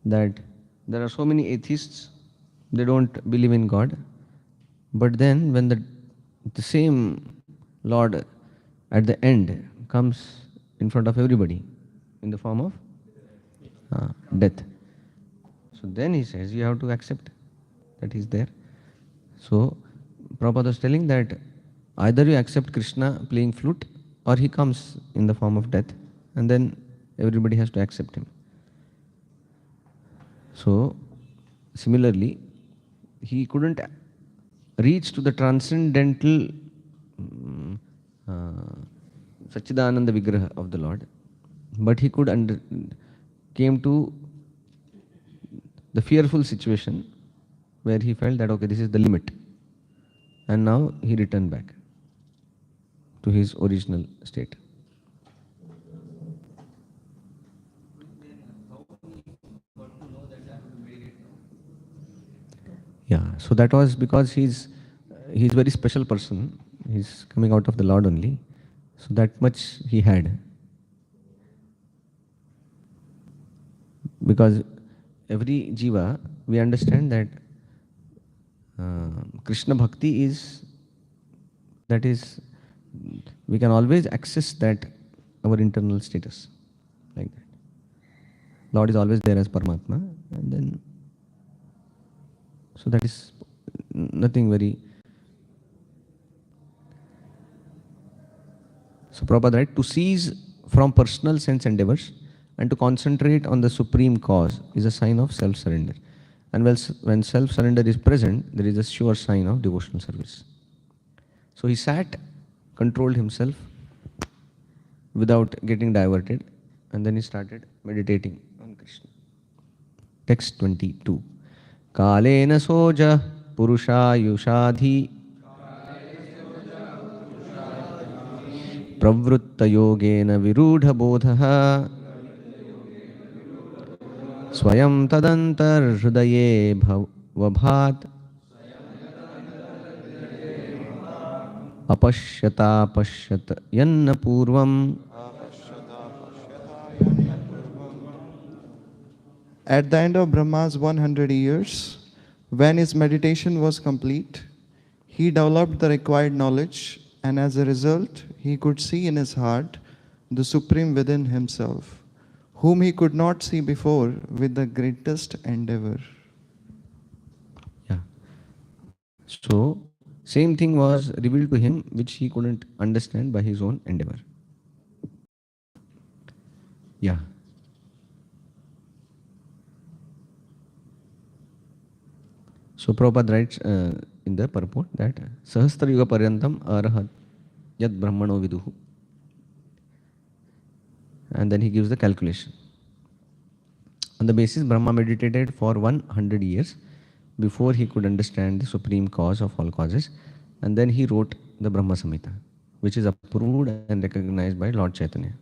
that there are so many atheists, they don't believe in God, but then when the same Lord at the end comes in front of everybody in the form of death. So then he says you have to accept that he's there. So Prabhupada was telling that either you accept Krishna playing flute or he comes in the form of death, and then everybody has to accept him. So similarly, he couldn't reach to the transcendental Sachidananda Vigraha of the Lord, but he could came to the fearful situation where he felt that okay, this is the limit, and now he returned back to his original state. Yeah, so that was because he's very special person. He's coming out of the Lord only. So that much he had. Because every jiva, we understand that Krishna Bhakti is, that is, we can always access that, our internal status, like that. Lord is always there as Paramatma, and then, so that is nothing very. So Prabhupada writes, to cease from personal sense endeavors and to concentrate on the supreme cause is a sign of self-surrender. And when self-surrender is present, there is a sure sign of devotional service. So he sat, controlled himself without getting diverted, and then he started meditating on Krishna. Text 22. Kalena soja purusha yushadhi प्रवृत्त योगेन विरूढ़ बोधः स्वयं तदंतर्हृदये भवभात अपश्यता पश्यत यन्न पूर्वम्. At the end of Brahma's 100 years, when his meditation was complete, he developed the required knowledge, and as a result, he could see in his heart the Supreme within himself, whom he could not see before with the greatest endeavor. Yeah. So, same thing was revealed to him which he couldn't understand by his own endeavor. Yeah. So Prabhupada writes in the purport that Sahastra Yuga Paryantam Arahat Yad Brahmano Viduhu. And then he gives the calculation. On the basis, Brahma meditated for 100 years before he could understand the supreme cause of all causes. And then he wrote the Brahma Samhita, which is approved and recognized by Lord Chaitanya.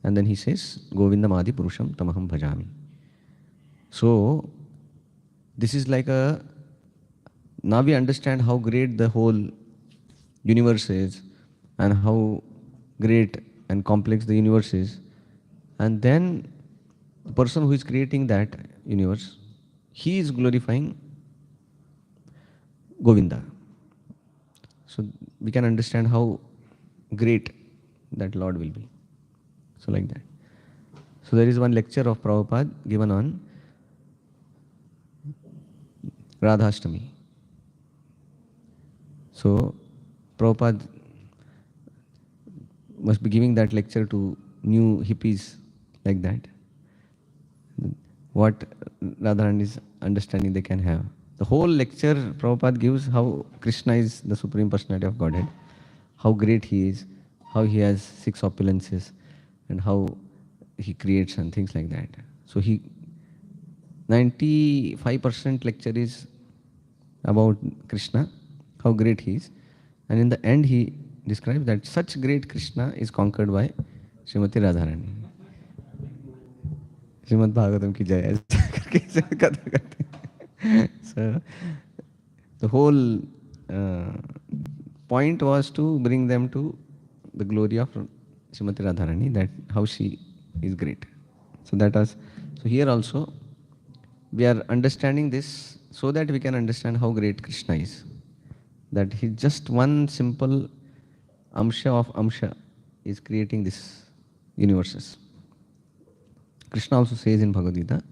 And then he says, Govindam Adi Purusham Tamaham Bhajami. So, this is like a, now we understand how great the whole universe is and how great and complex the universe is. And then the person who is creating that universe, he is glorifying Govinda. So we can understand how great that Lord will be. So like that. So there is one lecture of Prabhupada given on Radhashtami. So Prabhupada must be giving that lecture to new hippies like that. What Radharani's understanding they can have. The whole lecture Prabhupada gives how Krishna is the Supreme Personality of Godhead, how great he is, how he has 6 opulences, and how he creates and things like that. So 95% lecture is about Krishna, how great he is. And in the end he describes that such great Krishna is conquered by Srimati Radharani. Srimad Bhagavatam ki jai. So the whole point was to bring them to the glory of Srimati Radharani, that how she is great. So that was, so here also we are understanding this so that we can understand how great Krishna is. That he just one simple amsha of amsha is creating this universes. Krishna also says in Bhagavad Gita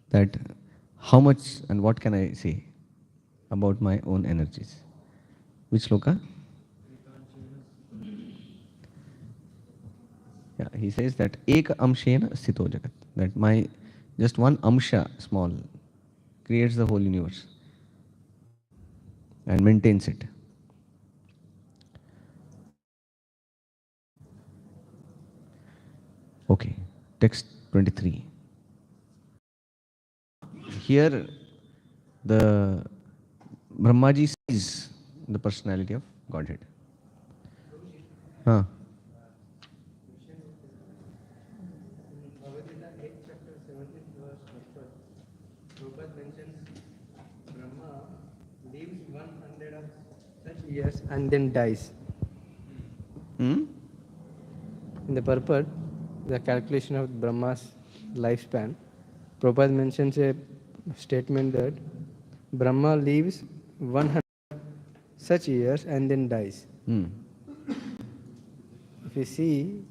that how much and what can I say about my own energies. Which sloka? Yeah, he says that Ek amshena sthito jagat. That my just one amsha, small, creates the whole universe and maintains it. Okay, text 23. Here the Brahmaji sees the personality of Godhead. Huh. Prabhupada mentions Brahma lives 100 of such years and then dies. In the purport, the calculation of Brahma's lifespan, Prabhupada mentions a statement that Brahma lives 100 such years and then dies. If you see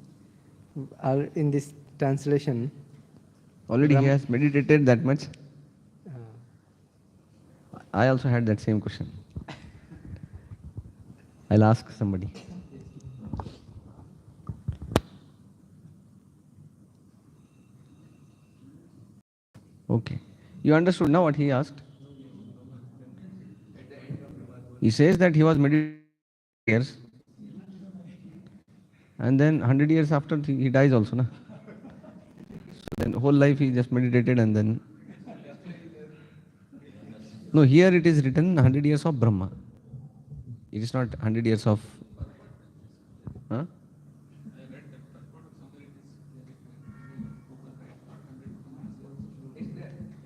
in this translation, already he has meditated that much. I also had that same question. I'll ask somebody. Okay. You understood now what he asked? He says that he was meditating years and then 100 years after he dies also. Na? So then whole life he just meditated and then... No, here it is written 100 years of Brahma. It is not 100 years of... Huh?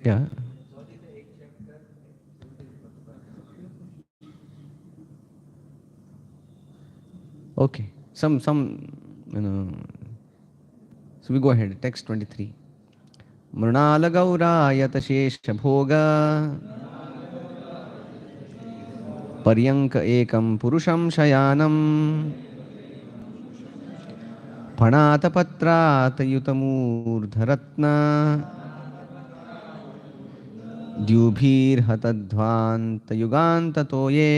Yeah. Okay. Some, you know. So we go ahead. Text 23. Mrunala gaurayata shesha bhoga paryanka ekam purusham shayanam phanata patrat yutamurdharatna द्युभिर हतध्वांत युगांत तोये.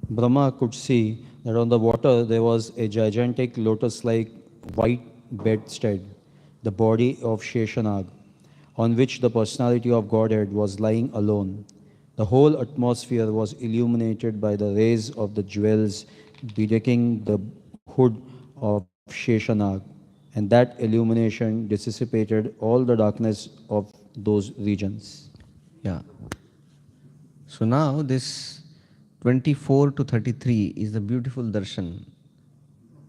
Brahma could see that on the water there was a gigantic lotus-like white bedstead, the body of Sheshanag, on which the personality of Godhead was lying alone. The whole atmosphere was illuminated by the rays of the jewels bedecking the hood of Sheshanag, and that illumination dissipated all the darkness of those regions. Yeah. So now this 24 to 33 is the beautiful darshan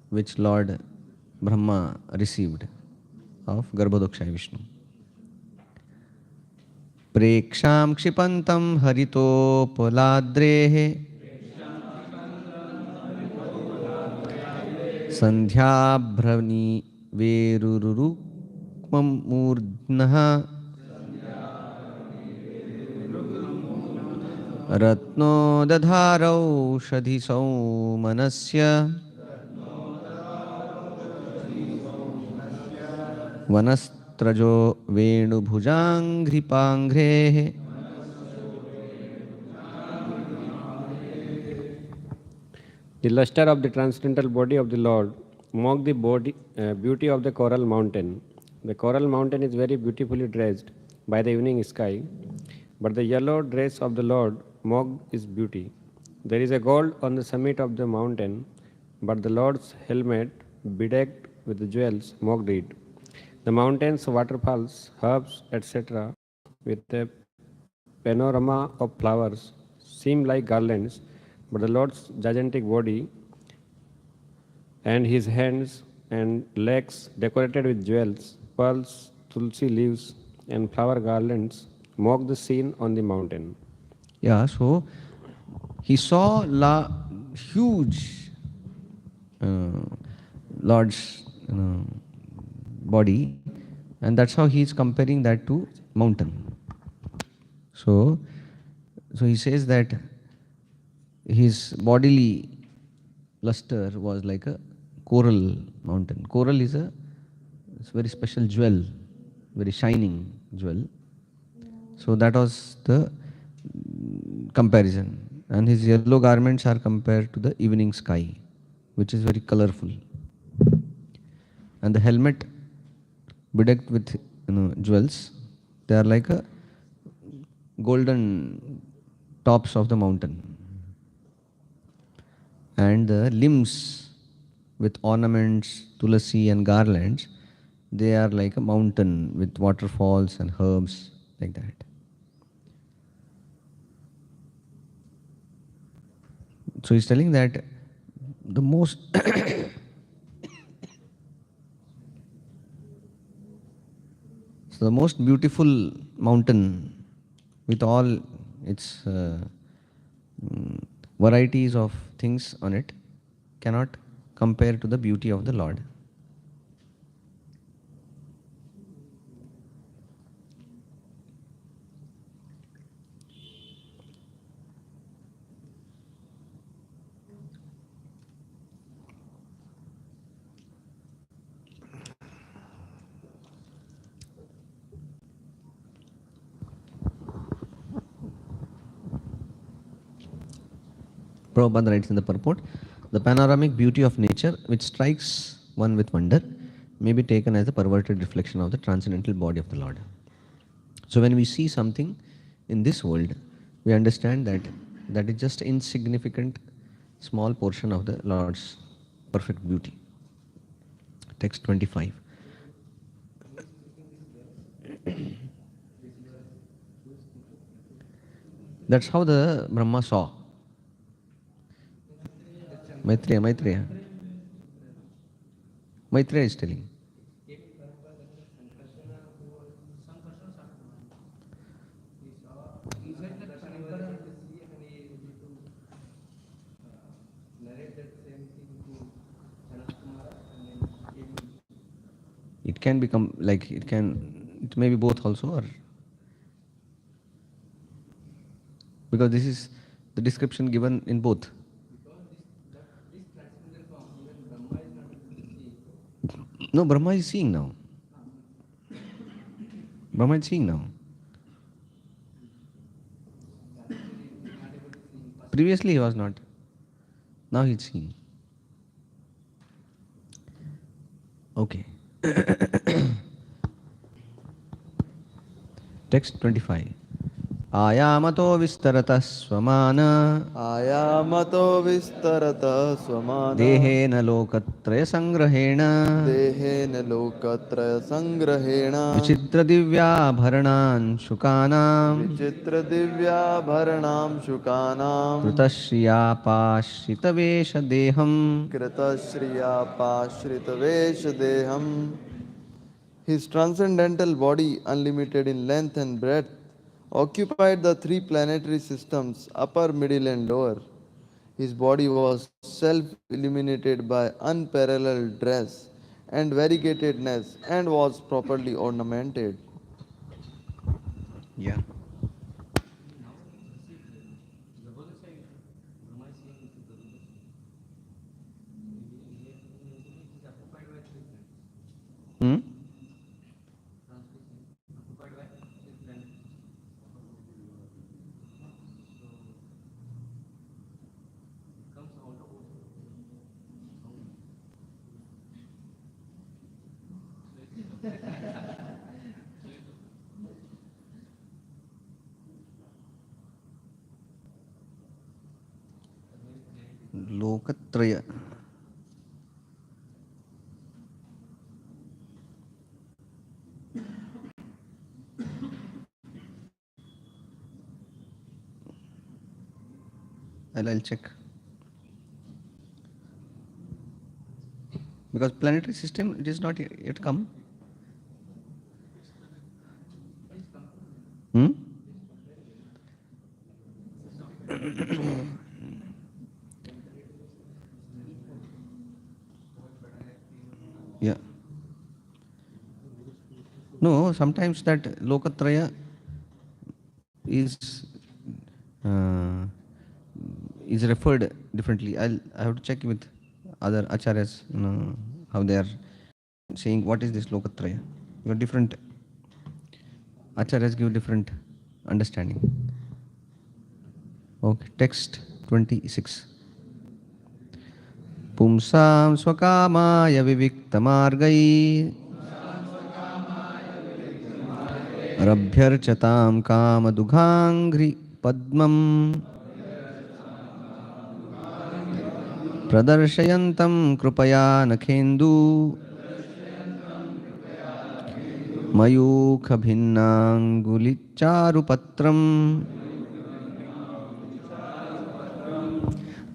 which Lord Brahma received of Garbhodakshaya Vishnu. Preksham kshipantam haritopaladrehe sandhyabhrani verururukmam murdnaha Ratno दधारौषधि सौमनस्य वनस्त्रजो वेणुभुजाङ्घ्रिपाङ्घ्रेः The luster of the transcendental body of the Lord mocked the beauty of the coral mountain. The coral mountain is very beautifully dressed by the evening sky, but the yellow dress of the Lord mocked its beauty. There is a gold on the summit of the mountain, but the Lord's helmet, bedecked with jewels, mocked it. The mountains, waterfalls, herbs, etc., with a panorama of flowers, seem like garlands, but the Lord's gigantic body and his hands and legs decorated with jewels, pearls, tulsi leaves, and flower garlands mock the scene on the mountain. Yeah, so he saw huge Lord's body, and that's how he is comparing that to mountain. So he says that his bodily luster was like a coral mountain. Coral is it's a very special jewel, very shining jewel. So that was the comparison. And his yellow garments are compared to the evening sky, which is very colorful. And the helmet bedecked with jewels, they are like a golden tops of the mountain. And the limbs with ornaments, tulasi and garlands, they are like a mountain with waterfalls and herbs, like that. So he's telling that the most so the most beautiful mountain with all its varieties of things on it cannot compare to the beauty of the Lord. Prabhupada writes in the purport, the panoramic beauty of nature which strikes one with wonder may be taken as a perverted reflection of the transcendental body of the Lord. So when we see something in this world, we understand that that is just insignificant small portion of the Lord's perfect beauty. Text 25. That's how the Brahma saw. Maitreya is telling. It can become like it may be both also, or because this is the description given in both. No, Brahma is seeing now. Brahma is seeing now. Previously he was not. Now he is seeing. Okay. Text 25. आयामतो विस्तरतः स्वमान आयामतो विस्तरतः स्वमान देहेन लोकत्रय संग्रहेण देहेन लोकत्रय संग्रहेण विचित्र दिव्याभरणान् शुकानां विचित्र दिव्याभरणां शुकानां कृतश्रियापाश्रितवेषदेहम् कृतश्रियापाश्रितवेषदेहम्. His transcendental body, unlimited in length and breadth, occupied the three planetary systems, upper, middle, and lower. His body was self-illuminated by unparalleled dress and variegatedness and was properly ornamented. Yeah. Lokatraya. I'll check. Because planetary system, it is not yet come. Hmm? Yeah. No, sometimes that Lokatraya is uh, is referred differently. I have to check with other acharyas, how they are saying what is this Lokatraya. Because different acharyas give different understanding. Okay, text 26. Pumsam swakamaya viviktamargai रभ्यर्चतां कामदुघाङ्घ्रि पद्मं प्रदर्शयन्तं कृपया नखेन्दु मयूखभिन्नाङ्गुलिचारुपत्रम्.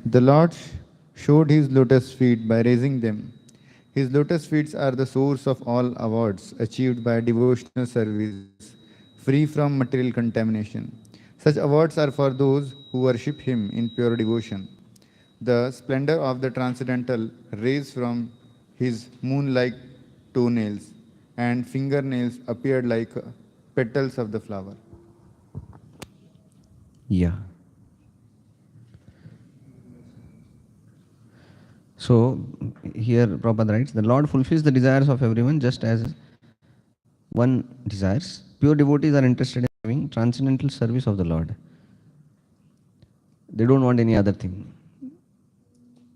The Lord showed his lotus feet by raising them. His lotus feet are the source of all awards achieved by devotional service, free from material contamination. Such awards are for those who worship him in pure devotion. The splendor of the transcendental rays from his moon-like toenails and fingernails appeared like petals of the flower. Yeah. So here Prabhupada writes, the Lord fulfills the desires of everyone just as one desires. Pure devotees are interested in having transcendental service of the Lord. They don't want any other thing.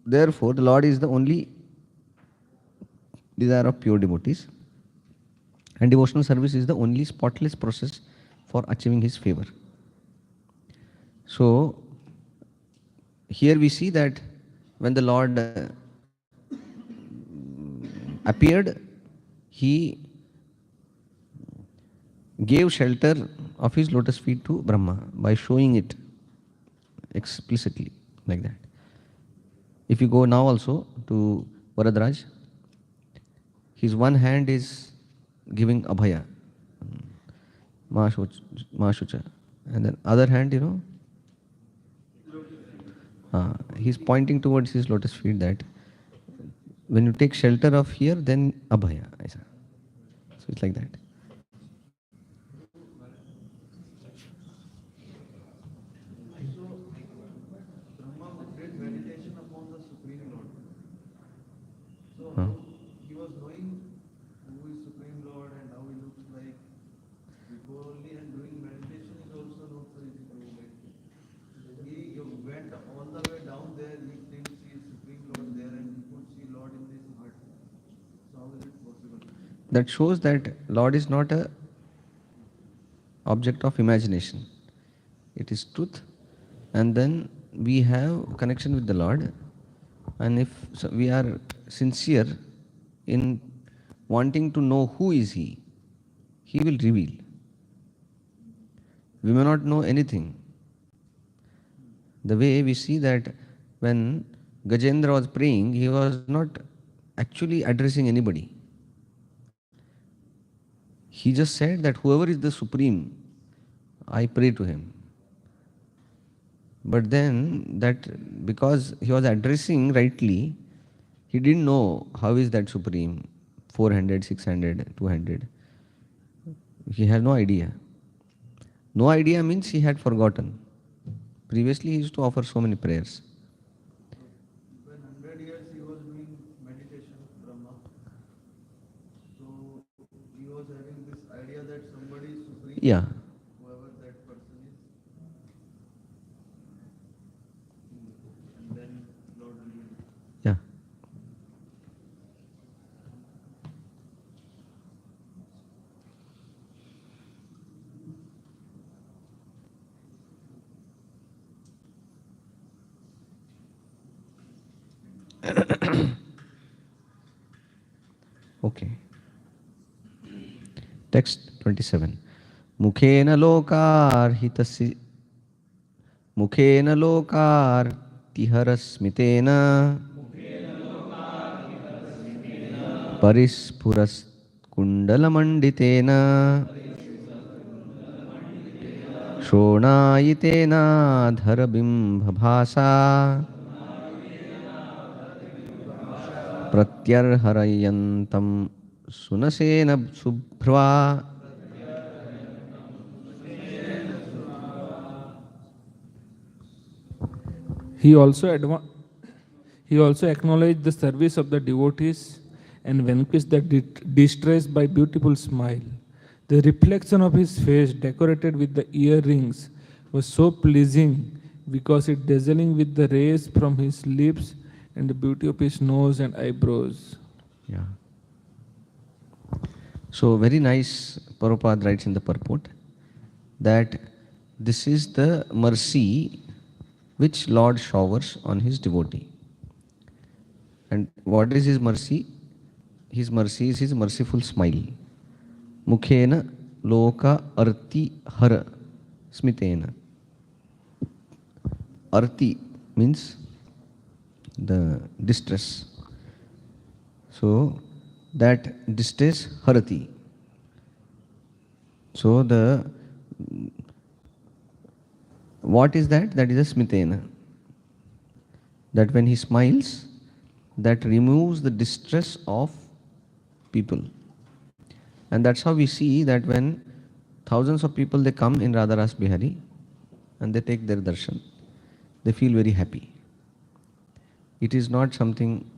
Therefore, the Lord is the only desire of pure devotees. And devotional service is the only spotless process for achieving his favor. So, here we see that when the Lord appeared, he gave shelter of his lotus feet to Brahma by showing it explicitly like that. If you go now also to Varadraj, his one hand is giving abhaya, Mashucha, and then other hand, he's pointing towards his lotus feet that when you take shelter of here, then abhaya. So it's like that. Huh. He was knowing who is Supreme Lord and how he looks like before only, and doing meditation is also not so easy to meditate. He went all the way down there, he thinks he is Supreme Lord there and he could see Lord in this heart. So how is it possible? That shows that Lord is not a object of imagination. It is truth, and then we have connection with the Lord, and if we are sincere in wanting to know who is He will reveal. We may not know anything. The way we see that when Gajendra was praying, he was not actually addressing anybody. He just said that whoever is the Supreme, I pray to him. But then that because he was addressing rightly, he didn't know how is that Supreme, 400, 600, 200. He had no idea. No idea means he had forgotten. Previously he used to offer so many prayers. For 100 years he was doing meditation, Brahma. So he was having this idea that somebody is supreme, Yeah. whoever that person is. And then Lord revealed. Yeah. Okay. Text 27. Mukhena lokar hitasi Mukhena lokar tiharasmitena parispuras kundalamanditena shonayitena dharabimbhabhasa pratyarharayantam sunasena subhra. He also he also acknowledged the service of the devotees and vanquished the distress by beautiful smile. The reflection of his face, decorated with the earrings, was so pleasing because it dazzling with the rays from his lips and the beauty of his nose and eyebrows. Yeah. So very nice, Prabhupada writes in the purport that this is the mercy which Lord showers on his devotee. And what is his mercy? His mercy is his merciful smile. Mukhena loka arti hara smitena. Arti means the distress. So that distress harati. So what is that? That is a smitena. That when he smiles, that removes the distress of people. And that's how we see that when thousands of people they come in Radharas Bihari and they take their darshan, they feel very happy. It is not something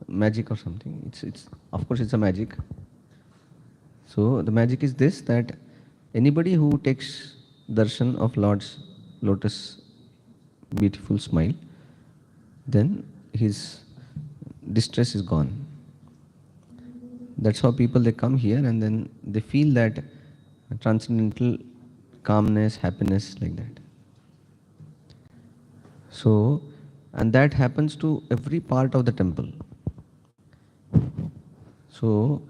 magic or something. It's of course it's a magic. So the magic is this, that anybody who takes darshan of Lord's lotus beautiful smile, then his distress is gone. That's how people they come here and then they feel that transcendental calmness, happiness like that. So, and that happens to every part of the temple. So,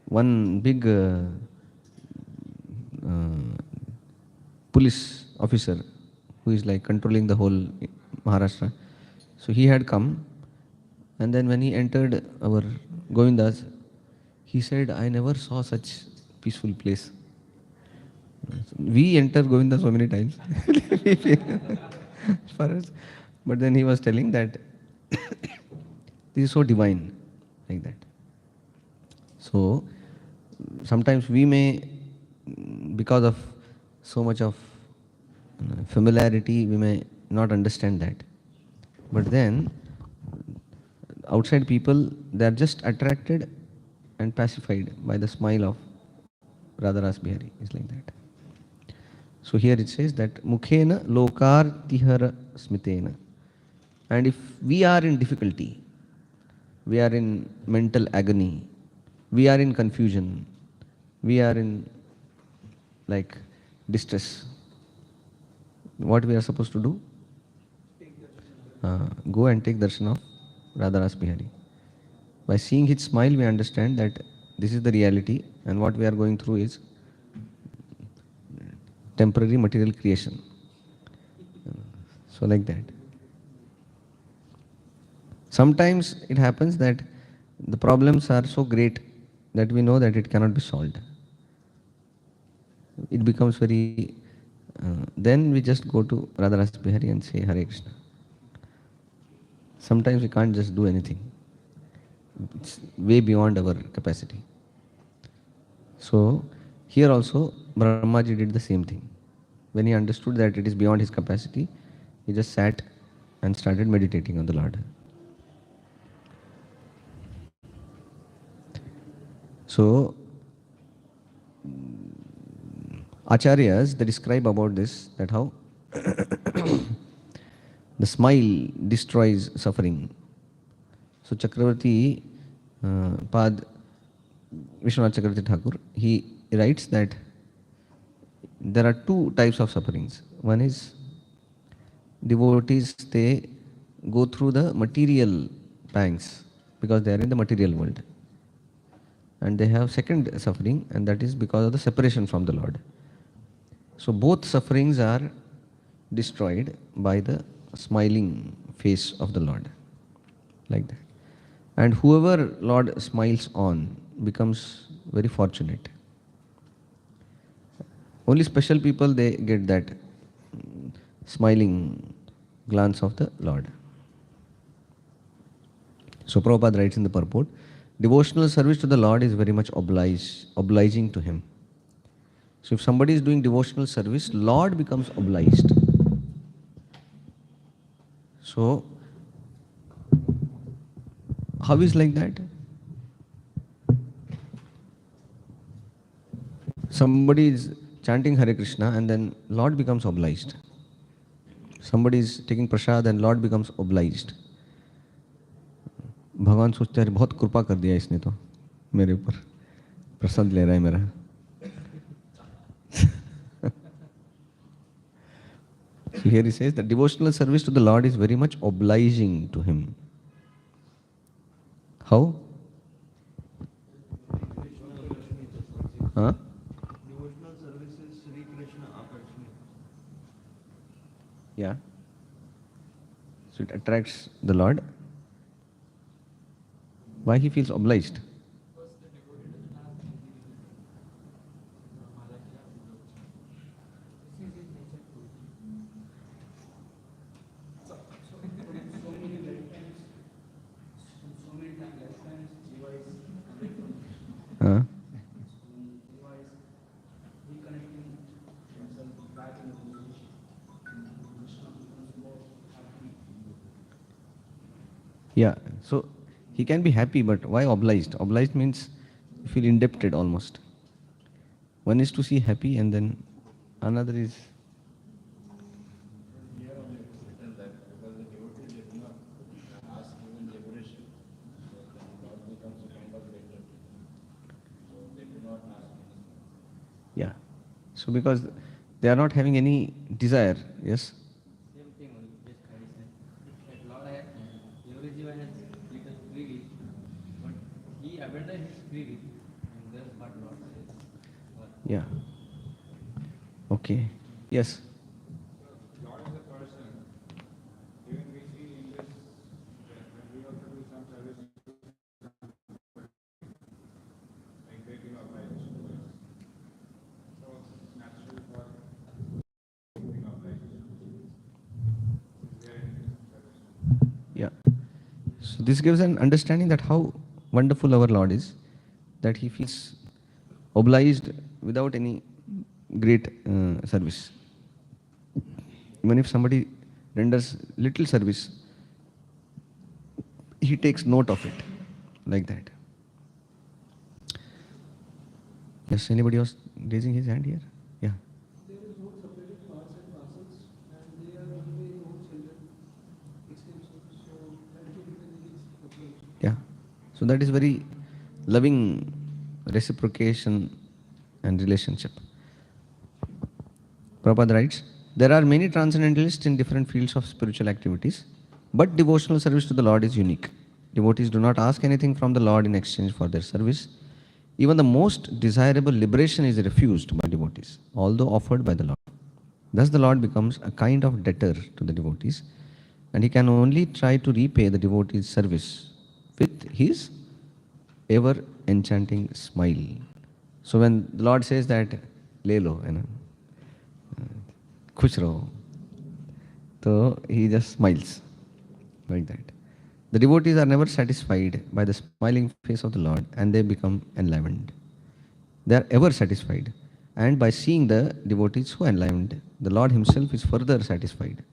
one big police officer who is like controlling the whole Maharashtra, so he had come, and then when he entered our Govindas, he said, I never saw such peaceful place. We enter Govinda so many times. For us. But then he was telling that this is so divine, like that. So sometimes we may, because of so much of familiarity, we may not understand that. But then outside people, they are just attracted and pacified by the smile of Radharas Bihari. It's like that. So here it says that Mukhena lokar tihara smitena. And if we are in difficulty, we are in mental agony, we are in confusion, we are in like distress, what we are supposed to do? Go and take darshan of Radharas Bihari. By seeing his smile, we understand that this is the reality and what we are going through is temporary material creation. So like that. Sometimes it happens that the problems are so great that we know that it cannot be solved. It becomes very, then we just go to Radharas Bihari and say Hare Krishna. Sometimes we can't just do anything. It's way beyond our capacity. So here also Brahmaji did the same thing. When he understood that it is beyond his capacity, he just sat and started meditating on the Lord. So Acharyas, they describe about this, that how the smile destroys suffering. So Chakravarti Pad Vishwanath Chakravarti Thakur, he writes that there are two types of sufferings. One is devotees, they go through the material pangs because they are in the material world. and they have second suffering, and that is because of the separation from the Lord. So both sufferings are destroyed by the smiling face of the Lord, like that. And whoever Lord smiles on becomes very fortunate. Only special people, they get that smiling glance of the Lord. So Prabhupada writes in the purport, devotional service to the Lord is very much obliging to him. So if somebody is doing devotional service, Lord becomes obliged. So how is like that? Somebody is chanting Hare Krishna and then Lord becomes obliged. Somebody is taking prasad and Lord becomes obliged. भगवान सोचते हैं बहुत कृपा कर दिया इसने तो मेरे ऊपर, प्रसाद ले रहा है मेरा. So here he says that devotional service to the Lord is very much obliging to him. How? Huh? Devotional service is Sri Krishna Akarshani. Yeah. So it attracts the Lord. Why he feels obliged? Huh? Yeah, so he can be happy, but why obliged? Obliged means you feel indebted almost. One is to see happy, and then another is. Yeah, so because they are not having any desire, yes? Same thing only, just addition. That Lord has, every jiva has little free will, but he abandoned his free will, and that's what Lord says. Yeah. Okay. Yes. God is a person. Even we see in this, when we also do some service, like waking up lights. So it's natural for waking up lights. Yeah. So this gives an understanding that how wonderful our Lord is, that he feels obliged without any great service. Even if somebody renders little service, he takes note of it, like that. Yes, anybody else raising his hand here? Yeah. There is no separated parts and parcels, and they are one way own children. It seems so. Scientifically, it's approach. Yeah. So that is very loving reciprocation and relationship. Prabhupada writes, there are many transcendentalists in different fields of spiritual activities, but devotional service to the Lord is unique. Devotees do not ask anything from the Lord in exchange for their service. Even the most desirable liberation is refused by devotees, although offered by the Lord. Thus the Lord becomes a kind of debtor to the devotees, and he can only try to repay the devotee's service with his ever enchanting smile. So when the Lord says that, le lo, खुश रहो, so he just smiles like that. The devotees are never satisfied by the smiling face of the Lord, and they become enlivened. They are ever satisfied, and by seeing the devotees so enlivened, the Lord himself is further satisfied.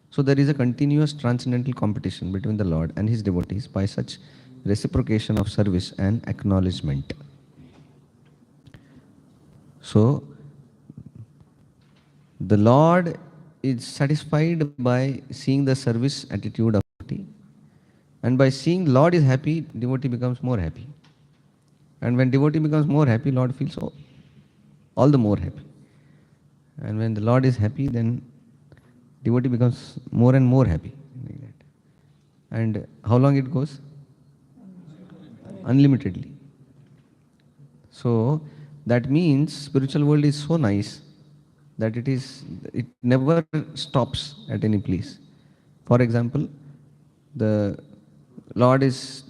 So there is a continuous transcendental competition between the Lord and his devotees by such reciprocation of service and acknowledgement. So the Lord is satisfied by seeing the service attitude of devotee, and by seeing Lord is happy, devotee becomes more happy. And when devotee becomes more happy, Lord feels all the more happy. And when the Lord is happy, then devotee becomes more and more happy. Like that. And how long it goes? Unlimitedly. So that means spiritual world is so nice that it never stops at any place. For example, the Lord is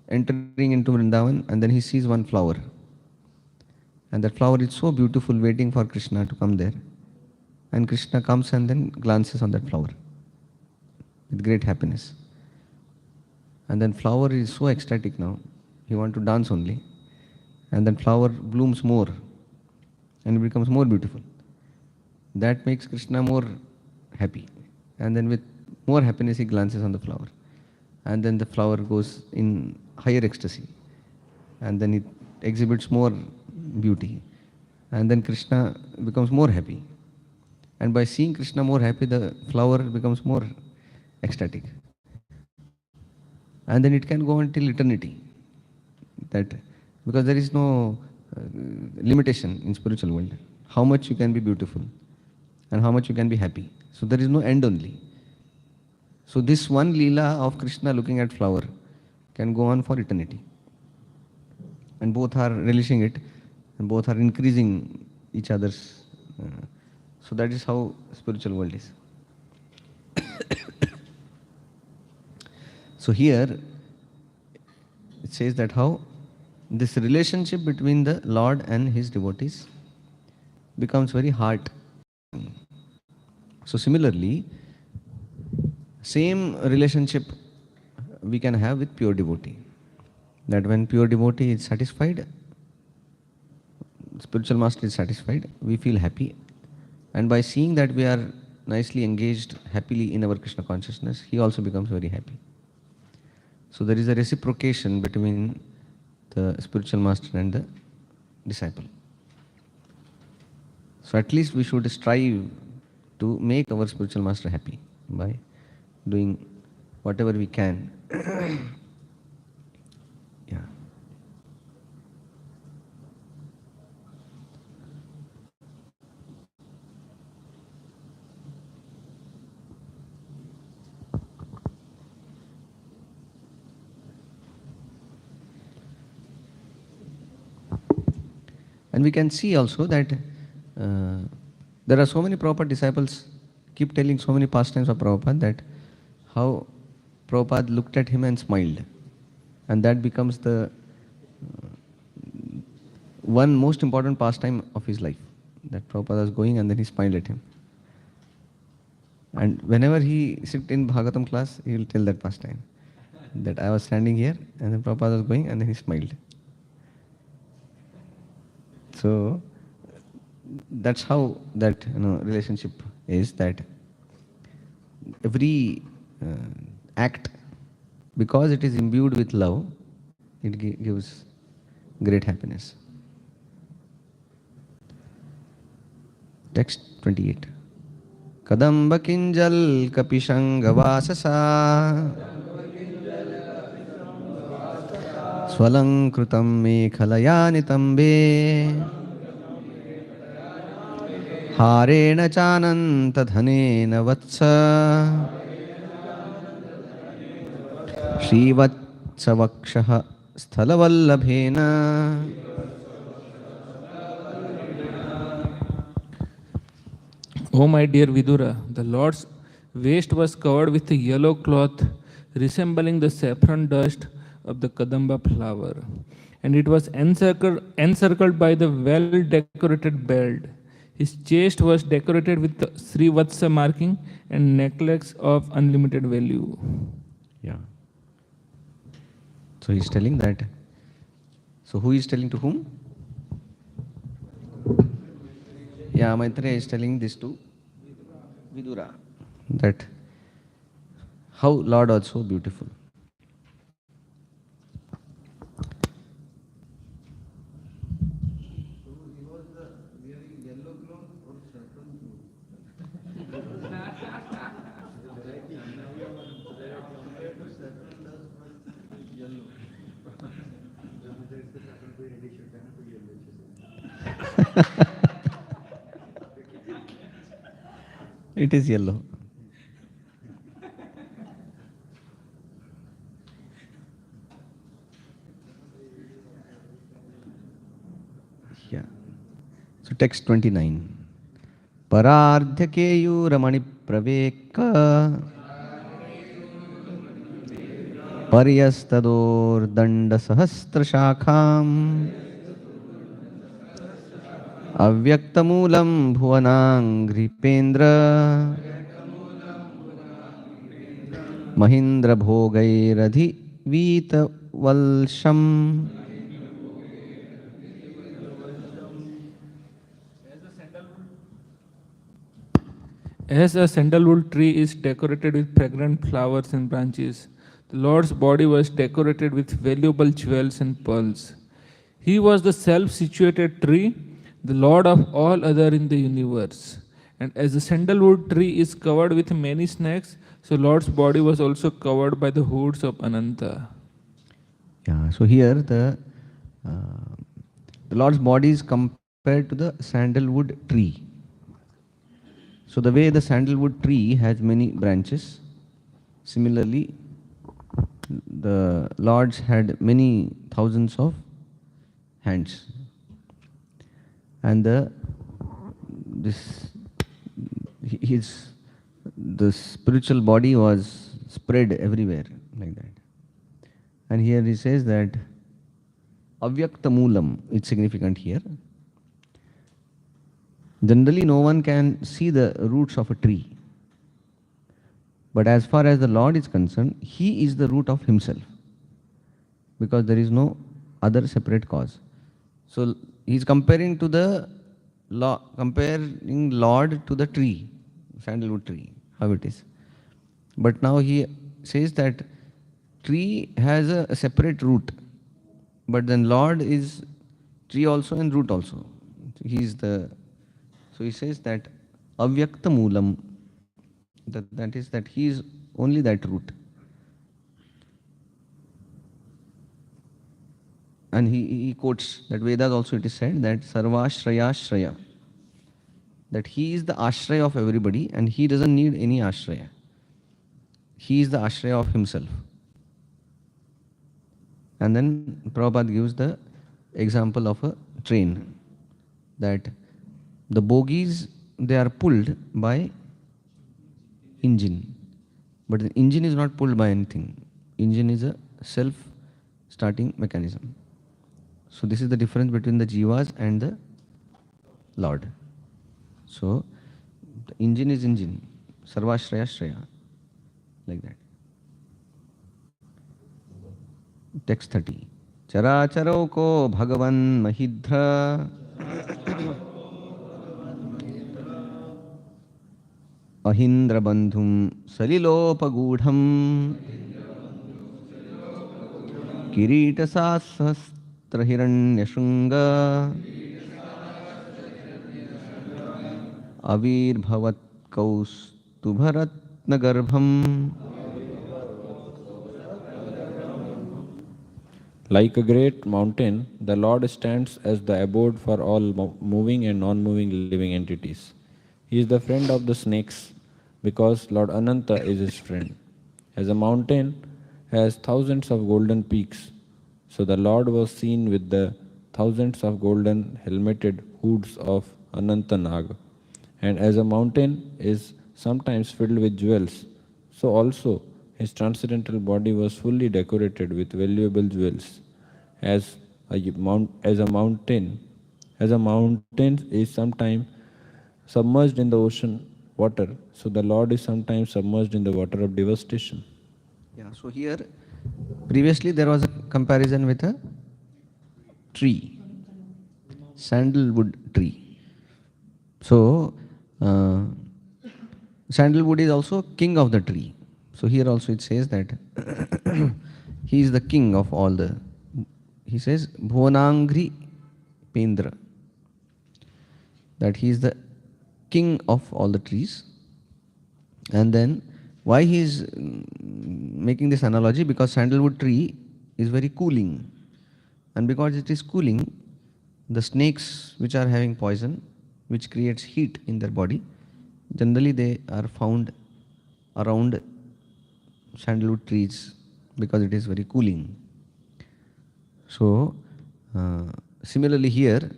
entering into Vrindavan and then he sees one flower. And that flower is so beautiful, waiting for Krishna to come there. And Krishna comes and then glances on that flower with great happiness. And then flower is so ecstatic now. He wants to dance only. And then flower blooms more and it becomes more beautiful. That makes Krishna more happy. And then with more happiness he glances on the flower. And then the flower goes in higher ecstasy. And then it exhibits more beauty. And then Krishna becomes more happy. And by seeing Krishna more happy, the flower becomes more ecstatic. And then it can go until eternity. That because there is no limitation in spiritual world. How much you can be beautiful and how much you can be happy. So there is no end only. So this one Leela of Krishna looking at flower can go on for eternity. And both are relishing it and both are increasing each other's. So that is how spiritual world is. So here it says that how this relationship between the Lord and his devotees becomes very heart. So similarly, same relationship we can have with pure devotee. That when pure devotee is satisfied, spiritual master is satisfied, we feel happy. And by seeing that we are nicely engaged happily in our Krishna consciousness, he also becomes very happy. So there is a reciprocation between the spiritual master and the disciple. So at least we should strive to make our spiritual master happy by doing whatever we can. Yeah. And we can see also that there are so many Prabhupada disciples keep telling so many pastimes of Prabhupada that how Prabhupada looked at him and smiled. And that becomes the one most important pastime of his life. That Prabhupada was going and then he smiled at him. And whenever he sit in Bhagavatam class, he will tell that pastime. That I was standing here and then Prabhupada was going and then he smiled. So that's how that relationship is, that every act, because it is imbued with love, it gives great happiness. Text 28. Kadamba kinjal kapishanga vasasa swalankrutam mekhalaya nitambe harena chananta dhanena vatsa श्रीवत्सवक्षः स्थलवल्लभेन O my dear Vidura, the Lord's waist was covered with a yellow cloth resembling the saffron dust of the Kadamba flower, and it was encircled by the well-decorated belt. His chest was decorated with the Srivatsa marking and necklace of unlimited value. Yeah. So he's telling that. So who is telling to whom? Yeah, Maitreya is telling this to Vidura. That how Lord was so beautiful. It is yellow. text 29. Paradhya keyuramani praveka paryastador danda sahastra shakham avyaktamulam bhuvanangripendra mahindra bhogairadhi vita valsham. As a sandalwood tree is decorated with fragrant flowers and branches, the Lord's body was decorated with valuable jewels and pearls. He was the self-situated tree, the Lord of all other in the universe. And as the sandalwood tree is covered with many snakes, so Lord's body was also covered by the hoods of Ananta. Yeah, so here the Lord's body is compared to the sandalwood tree. So the way the sandalwood tree has many branches, similarly the Lord's had many thousands of hands, and the spiritual body was spread everywhere like that. And here he says that avyakta moolam, it's significant here. Generally, no one can see the roots of a tree. But as far as the Lord is concerned, He is the root of Himself, because there is no other separate cause. So He is comparing comparing Lord to the tree, sandalwood tree, how it is. But now He says that tree has a separate root, but then Lord is tree also and root also. So he says that avyakta moolam, that is that he is only that root. And he quotes that Vedas also it is said that sarvashraya shraya, that he is the ashraya of everybody and he doesn't need any ashraya. He is the ashraya of himself. And then Prabhupada gives the example of a train, that the bogies, they are pulled by engine, but the engine is not pulled by anything. Engine is a self-starting mechanism. So this is the difference between the jivas and the Lord. So the engine is engine, sarvashraya shraya, like that. Text 30. Characharo ko bhagavan mahidra ahindra bandhum salilopagudham kirita sahasra hiranyashunga avirbhavat kaustubharatna garbham. Like a great mountain, the Lord stands as the abode for all moving and non-moving living entities. He is the friend of the snakes because Lord Ananta is his friend. As a mountain has thousands of golden peaks, so the Lord was seen with the thousands of golden helmeted hoods of Ananta Nag. And as a mountain is sometimes filled with jewels, so also his transcendental body was fully decorated with valuable jewels. As a mountain is sometimes submerged in the ocean water, so the Lord is sometimes submerged in the water of devastation. Yeah, so here previously there was a comparison with a tree, sandalwood tree. So sandalwood is also king of the tree. So here also it says that he is the king of all the, he says Bhuvanangri Pendra, that he is the king of all the trees. And then why he is making this analogy? Because sandalwood tree is very cooling, and because it is cooling, the snakes which are having poison, which creates heat in their body, generally they are found around sandalwood trees because it is very cooling. So similarly here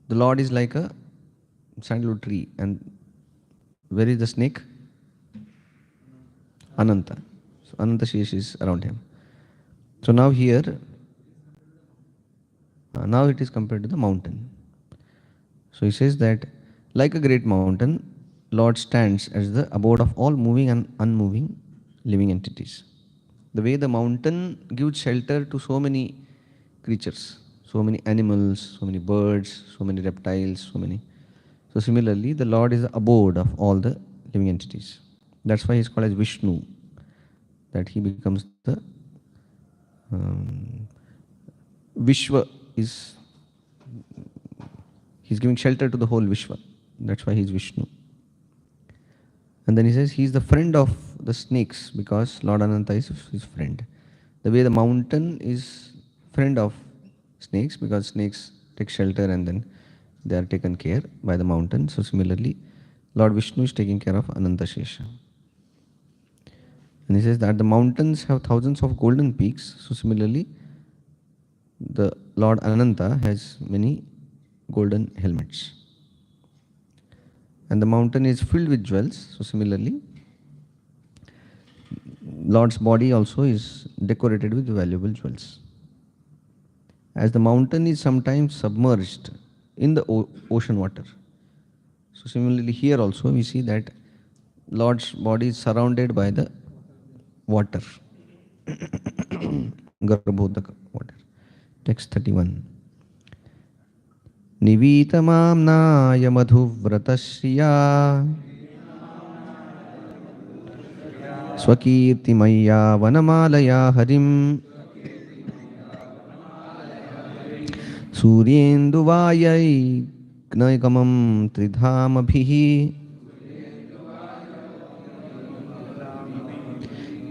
the Lord is like a sandalwood tree. And where is the snake? Ananta. So Ananta Shesh is around him. So now here, now it is compared to the mountain. So he says that like a great mountain, Lord stands as the abode of all moving and unmoving living entities. The way the mountain gives shelter to so many creatures, so many animals, so many birds, so many reptiles, so many. So similarly, the Lord is the abode of all the living entities. That's why he is called as Vishnu, that he becomes the Vishwa is, he's giving shelter to the whole Vishwa. That's why he's Vishnu. And then he says he's the friend of the snakes because Lord Ananta is his friend. The way the mountain is friend of snakes because snakes take shelter and then they are taken care by the mountain. So similarly, Lord Vishnu is taking care of Ananta Shesha. And he says that the mountains have thousands of golden peaks. So similarly, the Lord Ananta has many golden helmets. And the mountain is filled with jewels. So similarly, Lord's body also is decorated with valuable jewels. As the mountain is sometimes submerged in the ocean water. So similarly here also we see that Lord's body is surrounded by the water. Garbhodaka water. Text 31. Nivitamamnaya madhuvratasya Swakirtimaya vanamalaya harim Suryenduvayai gnaigamam tridhamabhihi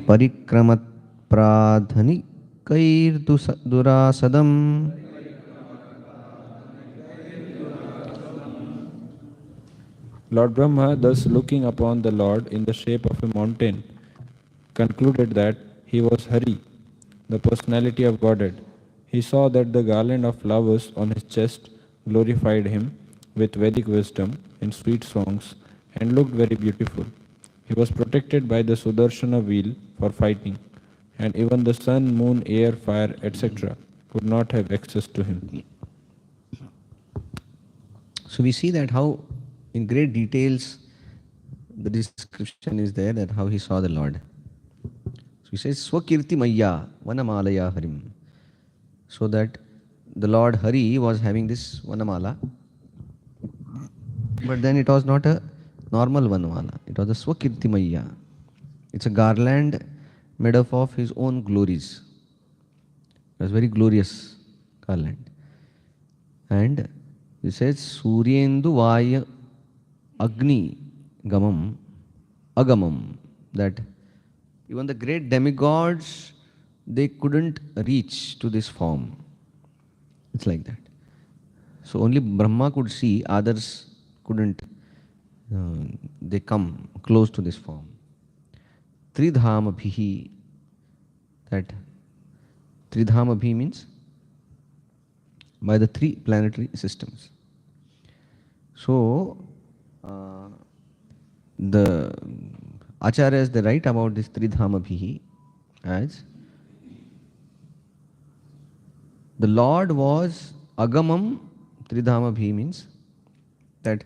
Parikramat pradhanikair durasadam. Lord Brahma, thus looking upon the Lord in the shape of a mountain, concluded that he was Hari, the personality of Godhead. He saw that the garland of flowers on his chest glorified him with Vedic wisdom in sweet songs and looked very beautiful. He was protected by the Sudarshana wheel for fighting, and even the sun, moon, air, fire, etc. could not have access to him. So we see that how in great details the description is there that how he saw the Lord. So he says Swakirti Maya Vanamalaya Harim. So that the Lord Hari was having this Vanamala, but then it was not a normal Vanamala. It was a Swakirti Maya. It's a garland made up of his own glories. It was very glorious garland. And he says Suryendu Vaya Agni Gamam Agamam, that even the great demigods, they couldn't reach to this form. It's like that. So only Brahma could see, others couldn't. They come close to this form. Tridhamabhihi, that Tridhamabhi means by the three planetary systems. So the Acharyas, they write about this Tridhamabhihi as the Lord was Agamam. Tridhamabhi means that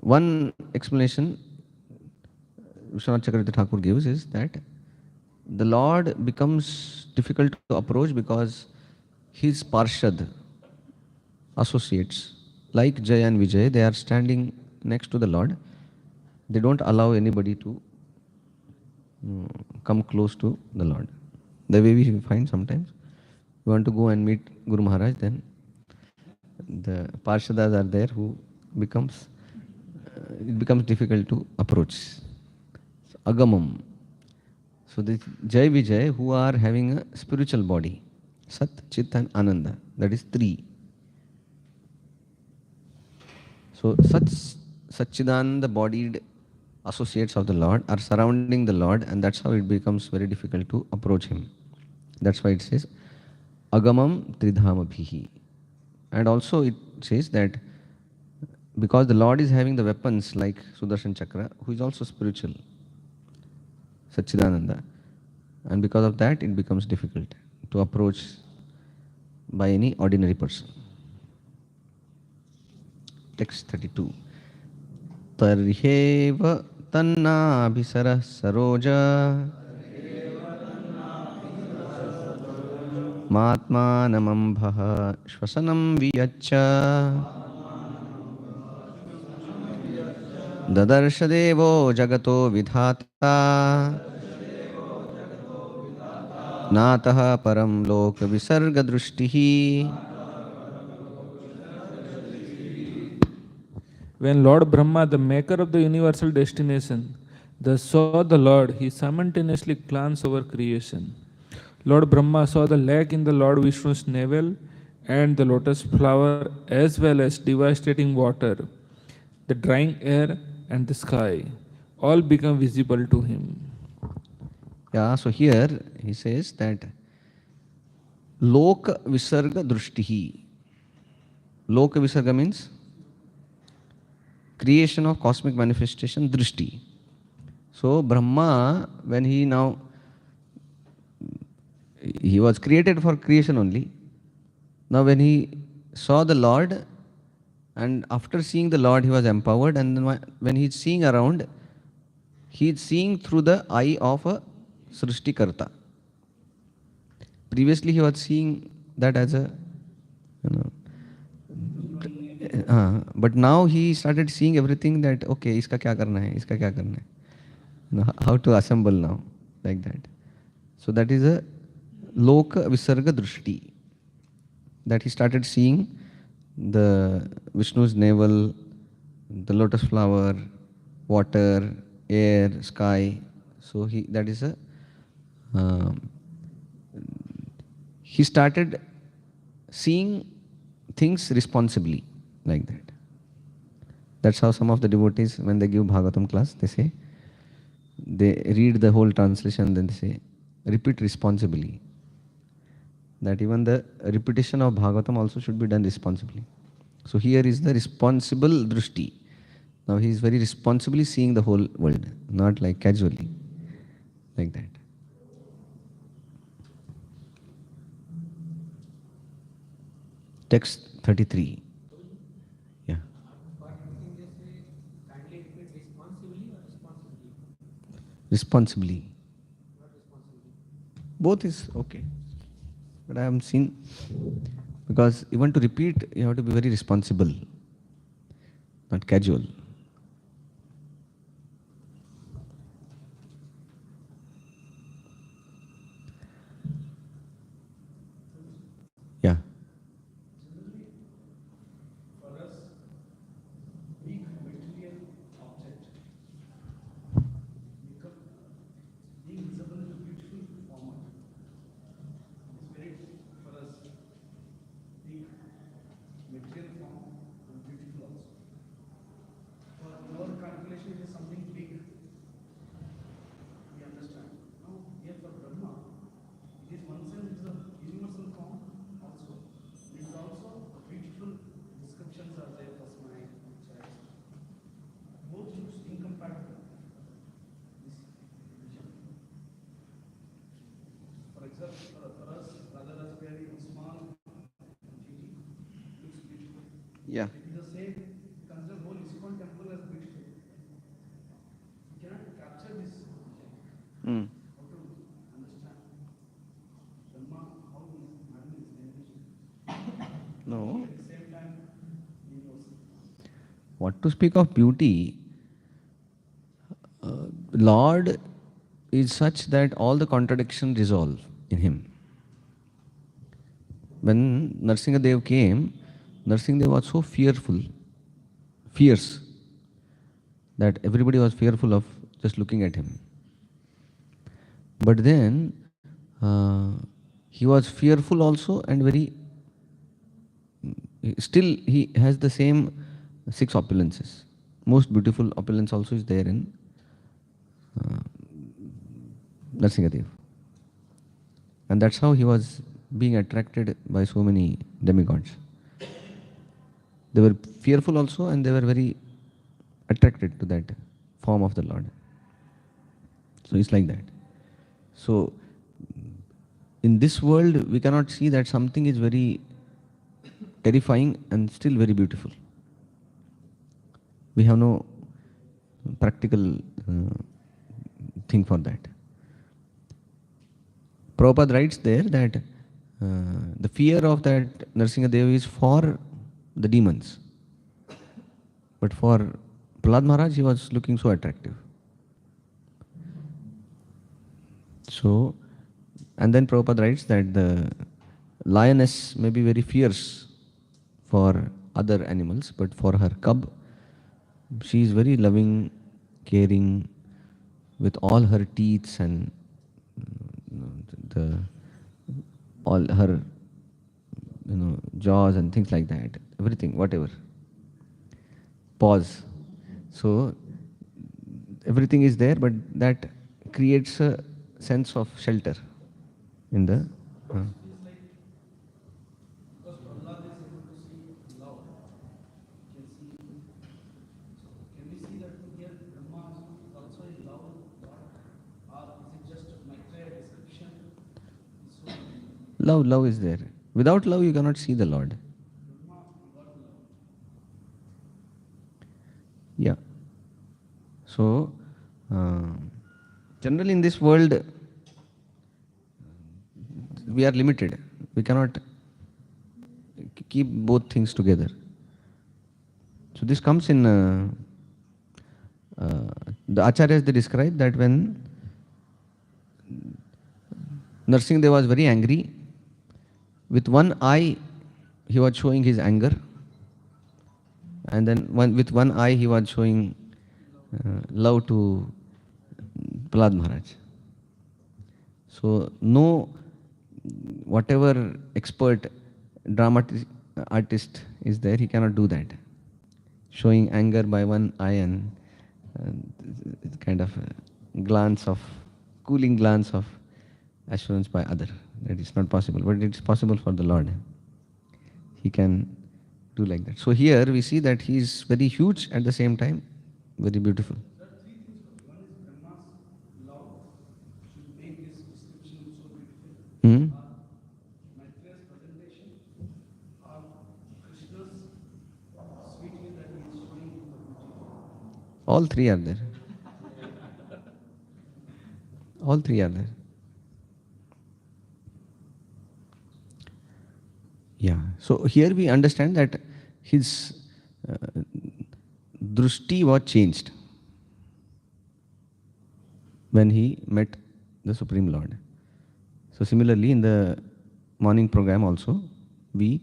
one explanation Vishwanath Chakravarti Thakur gives is that the Lord becomes difficult to approach because his Parshad associates like Jay and Vijay, they are standing next to the Lord. They don't allow anybody to come close to the Lord. The way we find sometimes, you want to go and meet Guru Maharaj, then the Parshadas are there who becomes, it becomes difficult to approach. So, Agamam. So the Jai Vijay who are having a spiritual body, Sat, Chit and Ananda, that is three. So such Satchidananda bodied associates of the Lord are surrounding the Lord, and that's how it becomes very difficult to approach him. That's why it says Agamam Tridhamabhihi. And also it says that because the Lord is having the weapons like Sudarshan Chakra, who is also spiritual, Satchidananda. And because of that, it becomes difficult to approach by any ordinary person. Text 32. Tarheva tanna abhisara saroja matmanamambha shvasanam viyaccha dadarshadevो jagato vidhata natah param lok visarga drishtihi. When Lord Brahma, the maker of the universal destination, thus saw the Lord, he simultaneously glanced over creation. Lord Brahma saw the lake in the Lord Vishnu's navel and the lotus flower, as well as devastating water, the drying air, and the sky. All become visible to him. Yeah, so here he says that Loka Visarga Drushtihi. Loka Visarga means creation of cosmic manifestation Drishti. So Brahma, when he was created for creation only. Now when he saw the Lord, and after seeing the Lord he was empowered, and then when he's seeing around, he's seeing through the eye of a Srishtikarta. Previously he was seeing that as a, but now he started seeing everything that, okay, iska kya karna hai, iska kya karna hai. How to assemble now, like that. So that is a Loka Visarga Drushti. That he started seeing the Vishnu's navel, the lotus flower, water, air, sky. So that is a, he started seeing things responsibly, like that. That's how some of the devotees, when they give Bhagavatam class, they say, they read the whole translation, then they say, repeat responsibly. That even the repetition of Bhagavatam also should be done responsibly. So here is the responsible drishti. Now he is very responsibly seeing the whole world, not like casually, like that. Text 33. Yeah. Responsibly. Both is okay. But I have seen, because even to repeat, you have to be very responsible, not casual. Yeah. For us, weak material object become being visible in a beautiful format. It's very, for us, weak material form and beautiful also. For our calculation, it is something big. We understand. Now, here for Brahma, it is one sense, it is a universal form also. It is also a beautiful descriptions are there for smile, child. Both looks incompatible. This vision. For example, for us, Radha Raspberry and small GT looks beautiful. Yeah. It is the same. Consider whole ISKCON temple as beautiful. You cannot capture this vision. Mm. How to understand Brahma, how he is having his dimension. No. At the same time, universal. What to speak of beauty? Lord is such that all the contradictions resolve in him. When Narsingadev came, Narsingadev was so fierce, that everybody was fearful of just looking at him. But then, he was fearful also, and still he has the same 6 opulences. Most beautiful opulence also is there in Narsingadev. And that's how he was being attracted by so many demigods. They were fearful also, and they were very attracted to that form of the Lord. So it's like that. So in this world, we cannot see that something is very terrifying and still very beautiful. We have no practical thing for that. Prabhupada writes there that the fear of that Nrsimhadev is for the demons. But for Prahlad Maharaj, he was looking so attractive. So, and then Prabhupada writes that the lioness may be very fierce for other animals, but for her cub, she is very loving, caring, with all her teeth and all her jaws and things like that, everything, whatever. Paws. So everything is there, but that creates a sense of shelter in the. Because Prahlad is able to see love. Can see. So can we see that here Brahma also is love, or is it just Maitreya description? So Love is there. Without love, you cannot see the Lord. Yeah. So, generally in this world, we are limited. We cannot keep both things together. So this comes in the Acharyas, they describe that when Nrsimhadev was very angry, with one eye he was showing his anger, and then with one eye he was showing love to Prahlad Maharaj. So no, whatever expert dramatist artist is there, he cannot do that. Showing anger by one eye and kind of a glance of, cooling glance of assurance by other. That is not possible, but it is possible for the Lord. He can do like that. So here we see that he is very huge, at the same time very beautiful. there are three things. One is Brahma's love should make his description so beautiful. Maitreya's presentation, or Krishna's sweetness that he is showing in the beauty. All three are there. All three are there. Yeah. So here we understand that his drushti was changed when he met the Supreme Lord. So similarly, in the morning program also, we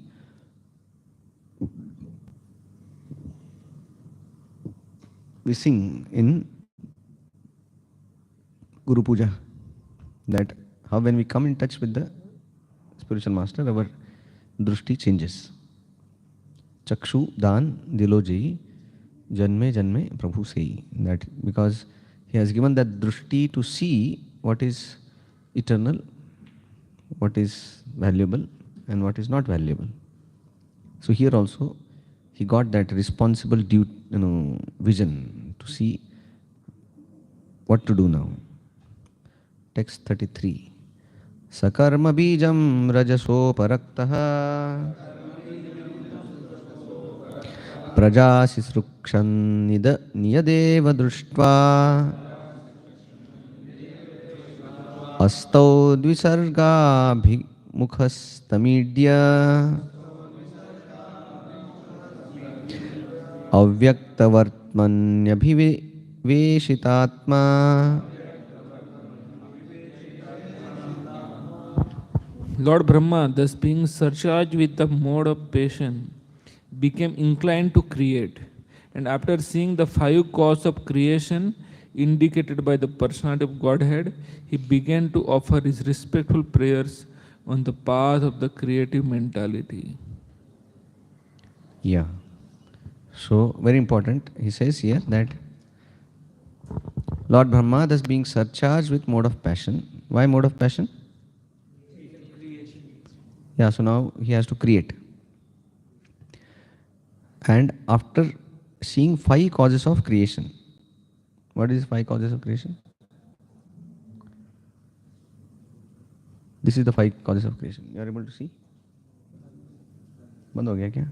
sing in Guru Puja that how when we come in touch with the spiritual master, our drushti changes. Chakshu dan dilo jai janme janme prabhu sei. That because he has given that drushti to see what is eternal, what is valuable and what is not valuable. So here also he got that responsible vision to see what to do now. Text 33. Sakarma bijam rajaso paraktaha prajasi srukshan niyadeva društva astau dvisarga bhimukhastamidya avyaktavartmanyabhiveshitatma. Lord Brahma, thus being surcharged with the mode of passion, became inclined to create. And after seeing the 5 causes of creation indicated by the personality of Godhead, he began to offer his respectful prayers on the path of the creative mentality. Yeah. So, very important, he says here that Lord Brahma, thus being surcharged with mode of passion. Why mode of passion? Yeah, so now he has to create. And after seeing 5 causes of creation, what is 5 causes of creation? This is the 5 causes of creation. You are able to see? बंद हो गया क्या?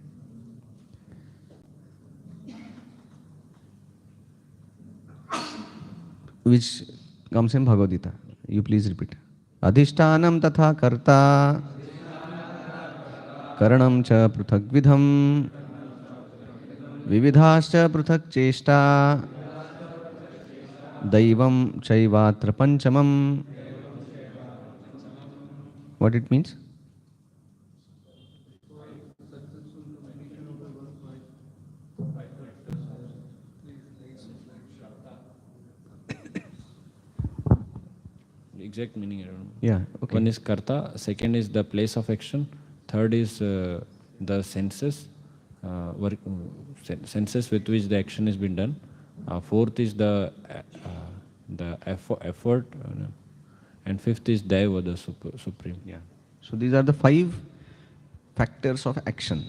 Which comes in Bhagavad Gita. You please repeat. Adhishtanam tatha karta karanam cha pruthagvidham vividhascha pruthak cheshta daivam chaivatra panchamam. What it means? Exact meaning I don't know. Yeah, okay. One is karta, second is the place of action, third is the senses, senses with which the action has been done. Fourth is the effort, and fifth is Daiva, the supreme. Yeah. So these are the 5 factors of action.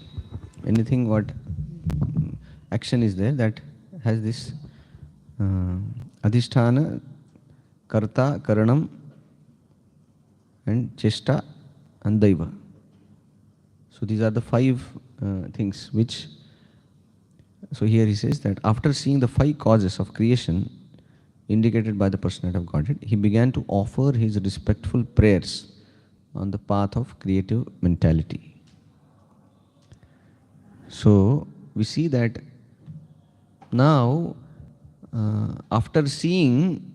Anything what action is there that has this adhisthana, karta, karanam, and chesta and daiva. So these are the 5 things which, so here he says that after seeing the 5 causes of creation indicated by the personality of Godhead, he began to offer his respectful prayers on the path of creative mentality. So we see that now after seeing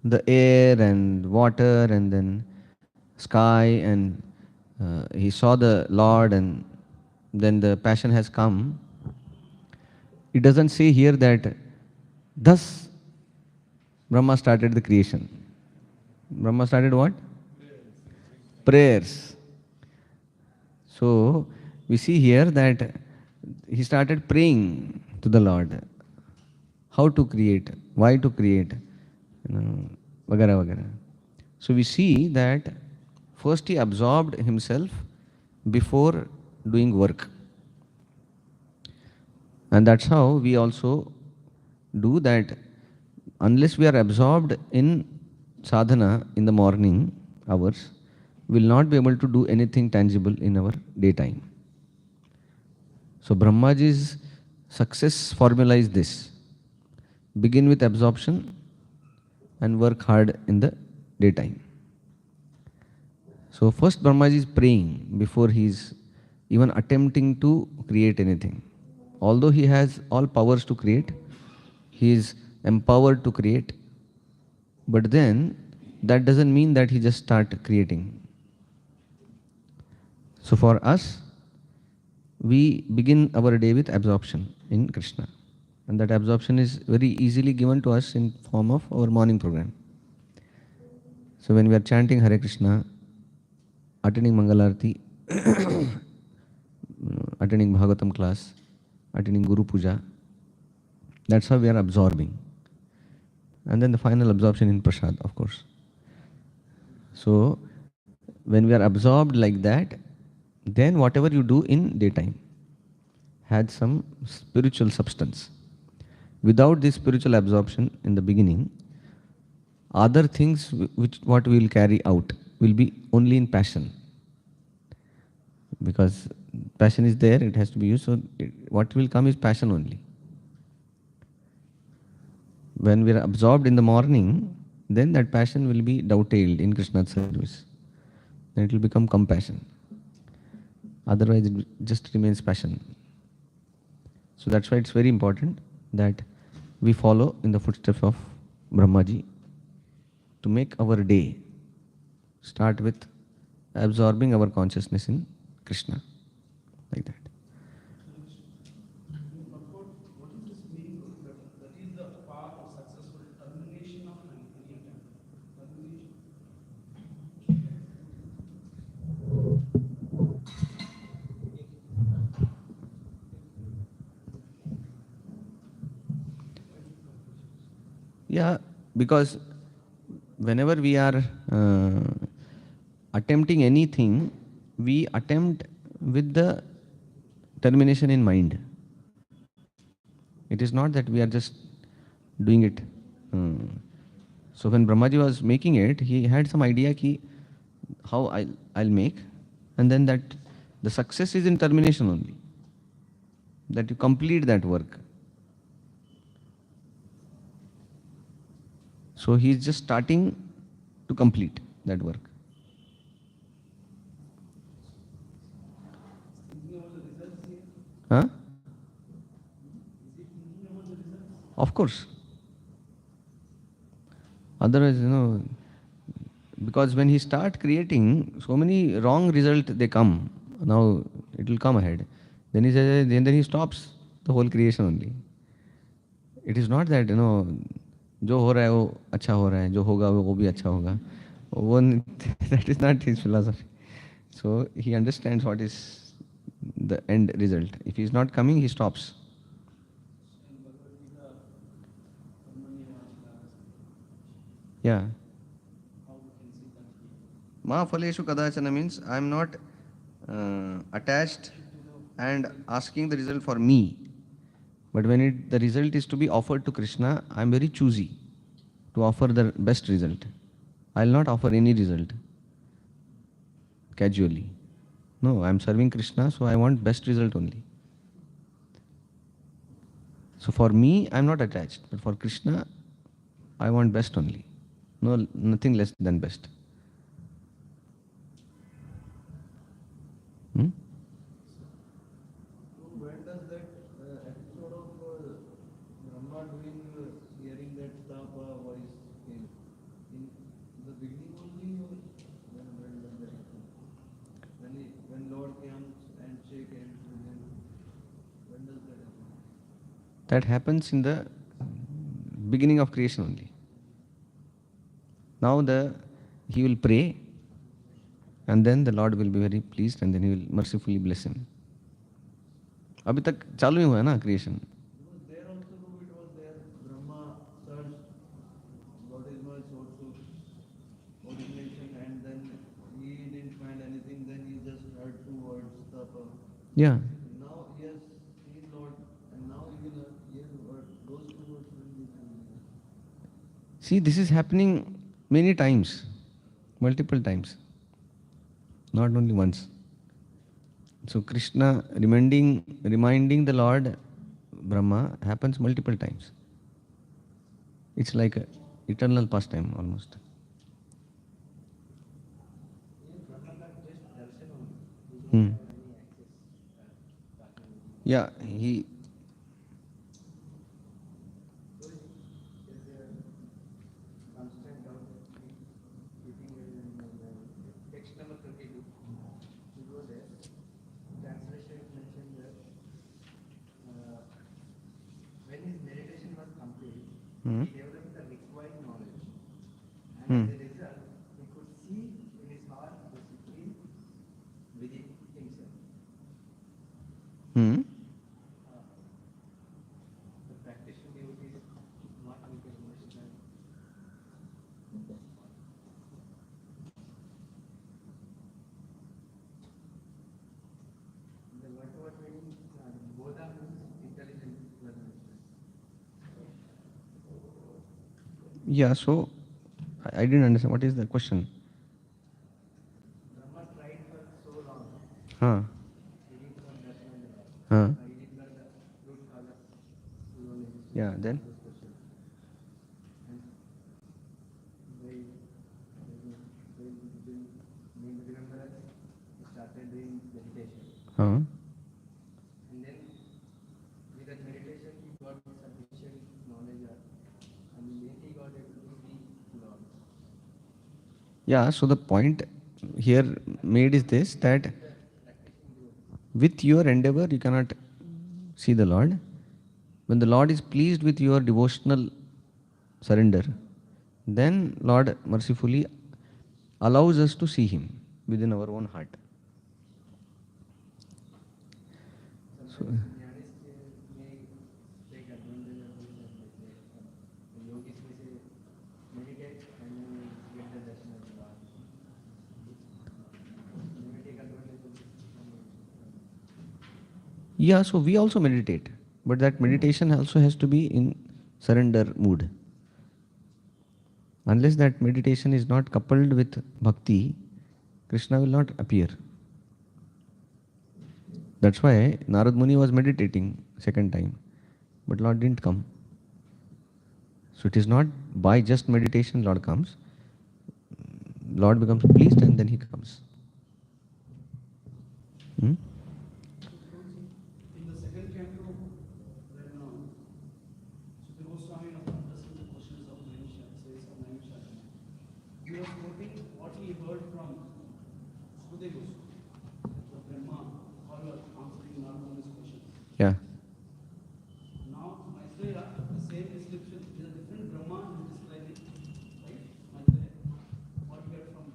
the air and water and then sky and he saw the Lord and then the passion has come, it doesn't say here that thus Brahma started the creation. Brahma started what? Prayers. So we see here that he started praying to the Lord. How to create, why to create, vagara vagara. So we see that first he absorbed himself before doing work. And that's how we also do that. Unless we are absorbed in sadhana in the morning hours, we will not be able to do anything tangible in our daytime. So Brahmaji's success formula is this: begin with absorption and work hard in the daytime. So first Brahmaji is praying before he is even attempting to create anything. Although he has all powers to create, he is empowered to create, but then that doesn't mean that he just start creating. So for us, we begin our day with absorption in Krishna. And that absorption is very easily given to us in form of our morning program. So when we are chanting Hare Krishna, attending Mangalarti, attending Bhagavatam class, attending Guru Puja, that's how we are absorbing. And then the final absorption in Prasad, of course. So when we are absorbed like that, then whatever you do in daytime had some spiritual substance. Without this spiritual absorption in the beginning, other things what we will carry out will be only in passion. Because passion is there, it has to be used, so what will come is passion only. When we are absorbed in the morning, then that passion will be dovetailed in Krishna's service. Then it will become compassion. Otherwise, it just remains passion. So that's why it's very important that we follow in the footsteps of Brahmaji to make our day start with absorbing our consciousness in Krishna, like that. Yeah, because whenever we are attempting anything, we attempt with the termination in mind. It is not that we are just doing it. So when Brahmaji was making it, he had some idea ki how I'll make, and then that the success is in termination only, that you complete that work. So he is just starting to complete that work. Huh? Of course. Otherwise, because when he start creating, so many wrong result they come. Now it will come ahead. Then he says, then he stops the whole creation only. It is not that जो हो रहा है वो अच्छा हो रहा है, जो होगा वो भी अच्छा होगा. That is not his philosophy. So he understands what is the end result. If he is not coming, he stops. Yeah. Ma phaleshu kadachana means I am not attached and asking the result for me. But when the result is to be offered to Krishna, I am very choosy to offer the best result. I will not offer any result casually. No, I am serving Krishna, so I want best result only. So for me, I am not attached, but for Krishna, I want best only. No, nothing less than best. When does that episode of Brahma doing hearing that tapa voice came? In the beginning only, or when does that happen? When Lord comes and shake hands with him, when does that happen? That happens in the beginning of creation only. Now he will pray, and then the Lord will be very pleased, and then he will mercifully bless him. अभी तक चालू ही हुआ है ना creation. There also it was there. Brahma searched what is my source of origination, and then he didn't find anything. Then he just heard two words, tapa. Yeah. Now he has seen Lord, and now he will hear those two words will be coming. See, this is happening many times, multiple times, not only once. So Krishna reminding the Lord Brahma happens multiple times. It's like an eternal pastime almost. Yeah, he. Text number 22. You go there. Translation is mentioned that when his meditation was complete, he developed the required knowledge. And as a result, he could see in his heart the supreme within himself. The practitioner devotee is not making much time. The word was meaning Bodha means intelligent learner. Yeah, so I didn't understand. What is the question? Brahma tried for so long. Huh. He did not understand. Huh. He did not root cause of knowledge. Yeah, then? And remembrance, he started doing meditation. Huh. And then with that meditation, he got sufficient knowledge, and then he got able to see Lord. Yeah, so the point here made is this, that with your endeavor you cannot see the Lord. When the Lord is pleased with your devotional surrender, then Lord mercifully allows us to see Him within our own heart. So, yeah, so we also meditate, But that meditation also has to be in surrender mood. Unless that meditation is not coupled with bhakti, Krishna will not appear. That's why Narad Muni was meditating second time, but Lord didn't come. So it is not by just meditation Lord comes. Lord becomes pleased and then he comes. Hmm? In the second canto, when Sukha Goswami addressing the questions of Manisha, says of Manisha, he was quoting what he heard from Sukha Goswami, the Brahma, how you are answering Narada's questions. Yeah. Now, Maitreya, the same description is a different Brahma who is describing, right? Maitreya, what we heard from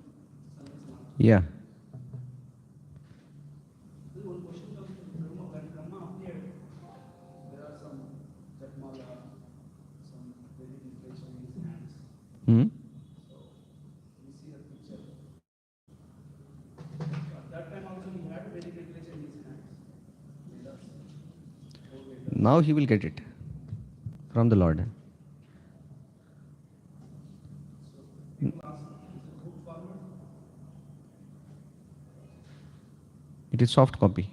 Sundar. Yeah. One question comes from Brahma. When Brahma appeared, there are some Jatmala, some Vedic literature in his hands. Hmm? So, we see the picture. So at that time also he had Vedic literature in his hands. Vedas. Now he will get it from the Lord. People ask, is it book forward? It is soft copy.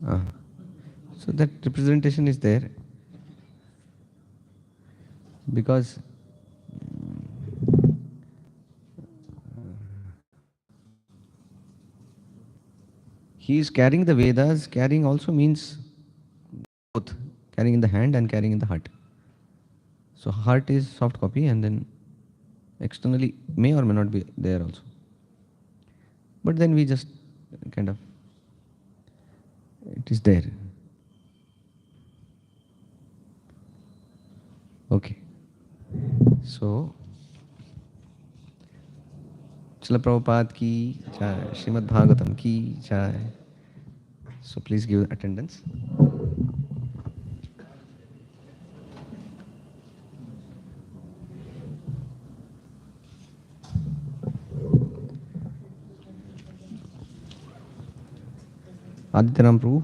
Ah. So that representation is there because he is carrying the Vedas. Carrying also means both, carrying in the hand and carrying in the heart. So heart is soft copy and then externally may or may not be there also. But then we just kind of, it is there. Okay. So, Srila Prabhupada ki jai, Srimad Bhagavatam ki jai. So please give attendance. Adityanam Prabhu.